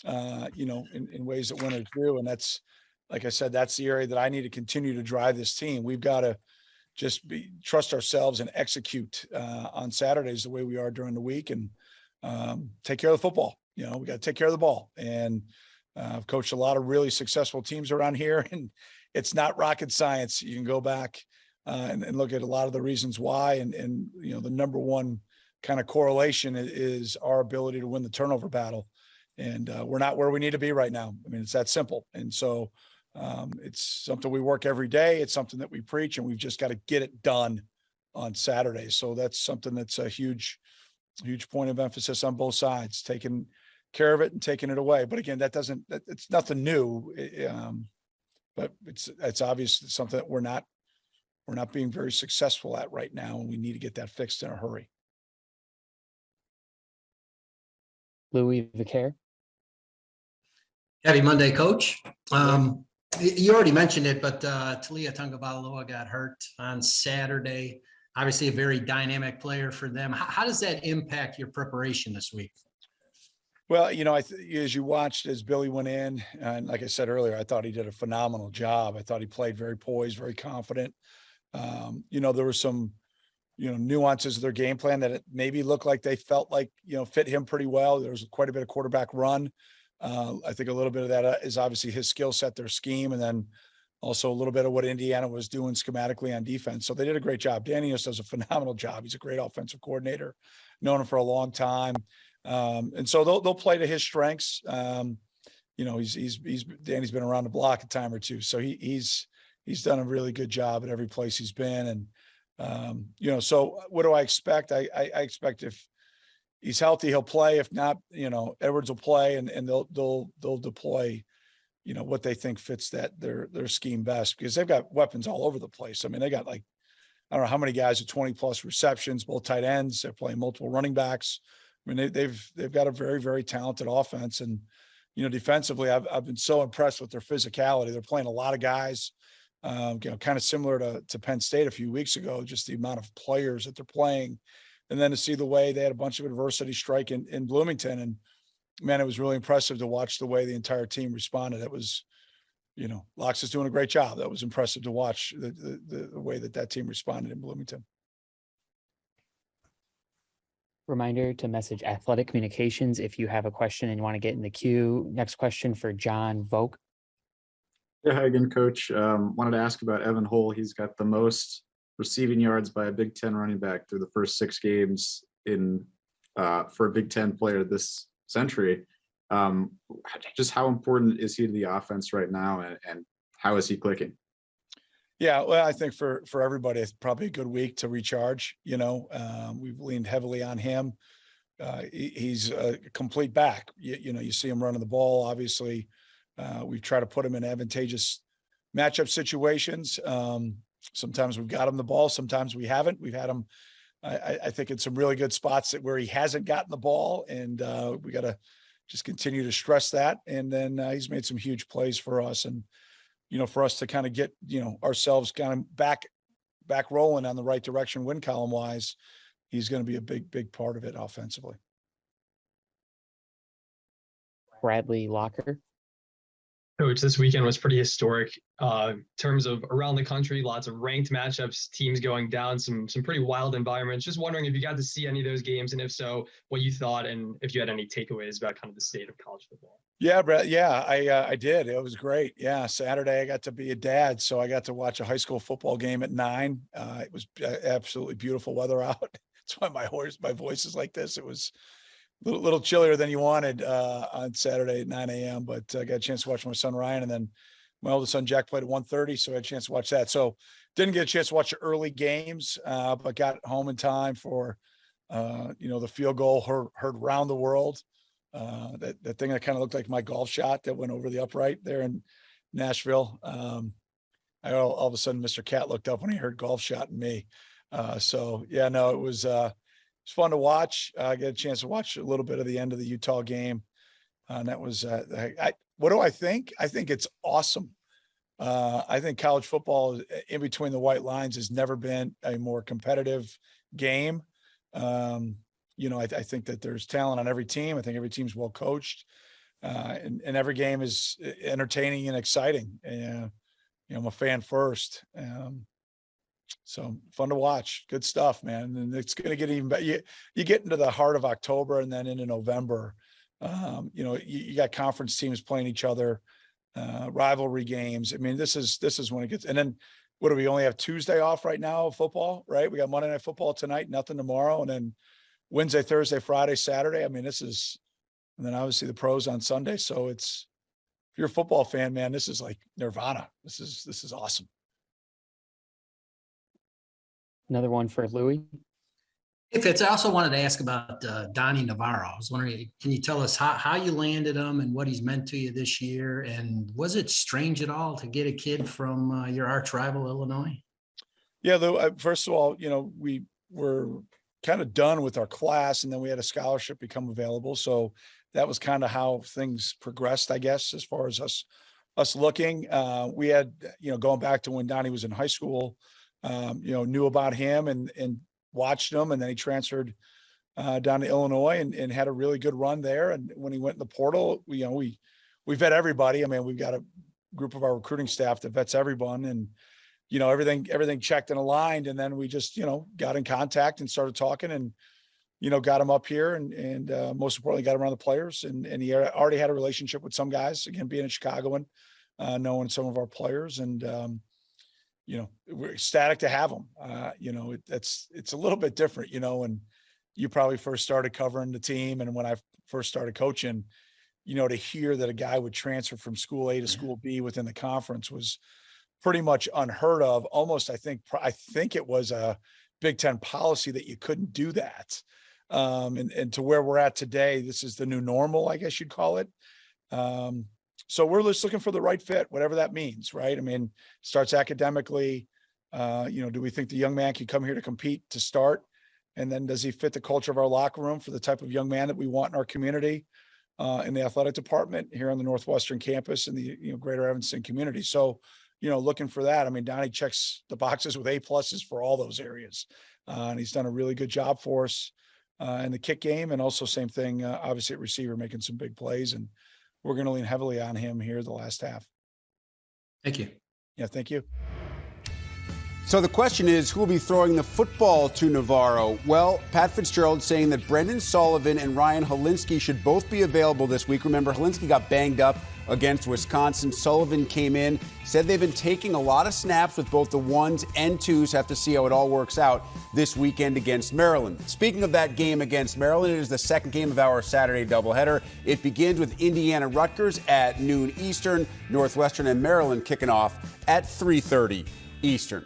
In ways that winners do, and that's. Like I said, that's the area that I need to continue to drive this team. We've got to just trust ourselves and execute on Saturdays the way we are during the week, and take care of the football. We got to take care of the ball. And I've coached a lot of really successful teams around here, and it's not rocket science. You can go back and look at a lot of the reasons why. And the number one kind of correlation is our ability to win the turnover battle. And we're not where we need to be right now. I mean, it's that simple. And so, it's something we work every day. It's something that we preach, and we've just got to get it done on Saturdays. So that's something that's a huge point of emphasis on both sides, taking care of it and taking it away. But again, it's nothing new. But it's obviously something that we're not being very successful at right now, and we need to get that fixed in a hurry. Louis Vicaire. Happy Monday, Coach. You already mentioned it, but Talia Tagovailoa got hurt on Saturday. Obviously, a very dynamic player for them. How does that impact your preparation this week? Well, as you watched as Billy went in, and like I said earlier, I thought he did a phenomenal job. I thought he played very poised, very confident. There were some, nuances of their game plan that it maybe looked like they felt like, fit him pretty well. There was quite a bit of quarterback run. I think a little bit of that is obviously his skill set, their scheme, and then also a little bit of what Indiana was doing schematically on defense. So they did a great job. Daniels does a phenomenal job. He's a great offensive coordinator, known him for a long time. And so they'll play to his strengths. Danny's been around the block a time or two. So he's done a really good job at every place he's been. And, so what do I expect? I expect if he's healthy, he'll play. If not, Edwards will play, and they'll deploy, what they think fits their scheme best, because they've got weapons all over the place. I mean, they got I don't know how many guys with 20+ receptions, both tight ends. They're playing multiple running backs. I mean, they've got a very, very talented offense, and defensively, I've been so impressed with their physicality. They're playing a lot of guys, kind of similar to Penn State a few weeks ago, just the amount of players that they're playing. And then to see the way they had a bunch of adversity strike in Bloomington. And man, it was really impressive to watch the way the entire team responded. It was, Locks is doing a great job. That was impressive to watch the way that team responded in Bloomington. Reminder to message Athletic Communications if you have a question and you want to get in the queue. Next question for John Vogt. Yeah, hi again, Coach. Wanted to ask about Evan Hull. He's got the most receiving yards by a Big Ten running back through the first 6 games for a Big Ten player this century. Just how important is he to the offense right now, and how is he clicking? Yeah, well, I think for everybody, it's probably a good week to recharge. We've leaned heavily on him. He's a complete back. You see him running the ball. Obviously, we try to put him in advantageous matchup situations. Sometimes we've got him the ball, sometimes we haven't. We've had him, I think, in some really good spots where he hasn't gotten the ball, and we got to just continue to stress that. And then he's made some huge plays for us, and for us to kind of get ourselves kind of back rolling on the right direction, win column wise. He's going to be a big part of it offensively. Bradley Locker. Coach, this weekend was pretty historic in terms of around the country, lots of ranked matchups, teams going down, some pretty wild environments. Just wondering if you got to see any of those games, and if so, what you thought, and if you had any takeaways about kind of the state of college football. Yeah, Brett. Yeah, I did. It was great. Yeah, Saturday I got to be a dad, so I got to watch a high school football game at 9. It was absolutely beautiful weather out. That's why my voice is like this. It was little chillier than you wanted on Saturday at 9 a.m. But I got a chance to watch my son Ryan, and then my oldest son Jack played at 1:30, so I had a chance to watch that. So didn't get a chance to watch the early games, but got home in time for the field goal heard around the world. That thing that kind of looked like my golf shot that went over the upright there in Nashville. All of a sudden, Mr. Cat looked up when he heard golf shot and me. So yeah, no, it was fun to watch. I get a chance to watch a little bit of the end of the Utah game. And that was, what do I think? I think it's awesome. I think college football in between the white lines has never been a more competitive game. I think that there's talent on every team. I think every team's well coached, and every game is entertaining and exciting. And, I'm a fan first. So fun to watch. Good stuff, man. And it's going to get even better. You get into the heart of October and then into November. You got conference teams playing each other, rivalry games. I mean, this is when it gets. And then what do we only have Tuesday off right now? Football, right? We got Monday Night Football tonight, nothing tomorrow, and then Wednesday, Thursday, Friday, Saturday. I mean, and then obviously the pros on Sunday. So if you're a football fan, man, this is like nirvana. This is awesome. Another one for Louis. Hey, Fitz, I also wanted to ask about Donnie Navarro. I was wondering, can you tell us how you landed him and what he's meant to you this year? And was it strange at all to get a kid from your arch rival, Illinois? Yeah, though, first of all, we were kind of done with our class, and then we had a scholarship become available. So that was kind of how things progressed, I guess, as far as us looking. We had, going back to when Donnie was in high school, knew about him and watched him, and then he transferred down to Illinois and had a really good run there. And when he went in the portal, we vet everybody. I mean, we've got a group of our recruiting staff that vets everyone, and everything checked and aligned. And then we just got in contact and started talking, and got him up here, and most importantly got him around the players. And he already had a relationship with some guys, again being a Chicagoan, knowing some of our players, and we're ecstatic to have them. It's a little bit different, when you probably first started covering the team, and when I first started coaching, to hear that a guy would transfer from school A to school B within the conference was pretty much unheard of. Almost, I think it was a Big Ten policy that you couldn't do that. And to where we're at today, this is the new normal, I guess you'd call it. So we're just looking for the right fit, whatever that means, right? I mean, starts academically. Do we think the young man can come here to compete to start? And then does he fit the culture of our locker room for the type of young man that we want in our community, in the athletic department here on the Northwestern campus and the greater Evanston community? So, looking for that. I mean, Donnie checks the boxes with A+ for all those areas. And he's done a really good job for us in the kick game. And also same thing, obviously at receiver, making some big plays. And we're going to lean heavily on him here the last half. Thank you. Yeah, thank you. So the question is, who will be throwing the football to Navarro? Well, Pat Fitzgerald saying that Brendan Sullivan and Ryan Helinski should both be available this week. Remember, Helinski got banged up against Wisconsin. Sullivan came in, said they've been taking a lot of snaps with both the 1s and 2s. Have to see how it all works out this weekend against Maryland. Speaking of that game against Maryland, it is the second game of our Saturday doubleheader. It begins with Indiana Rutgers at noon Eastern, Northwestern and Maryland kicking off at 3:30 Eastern.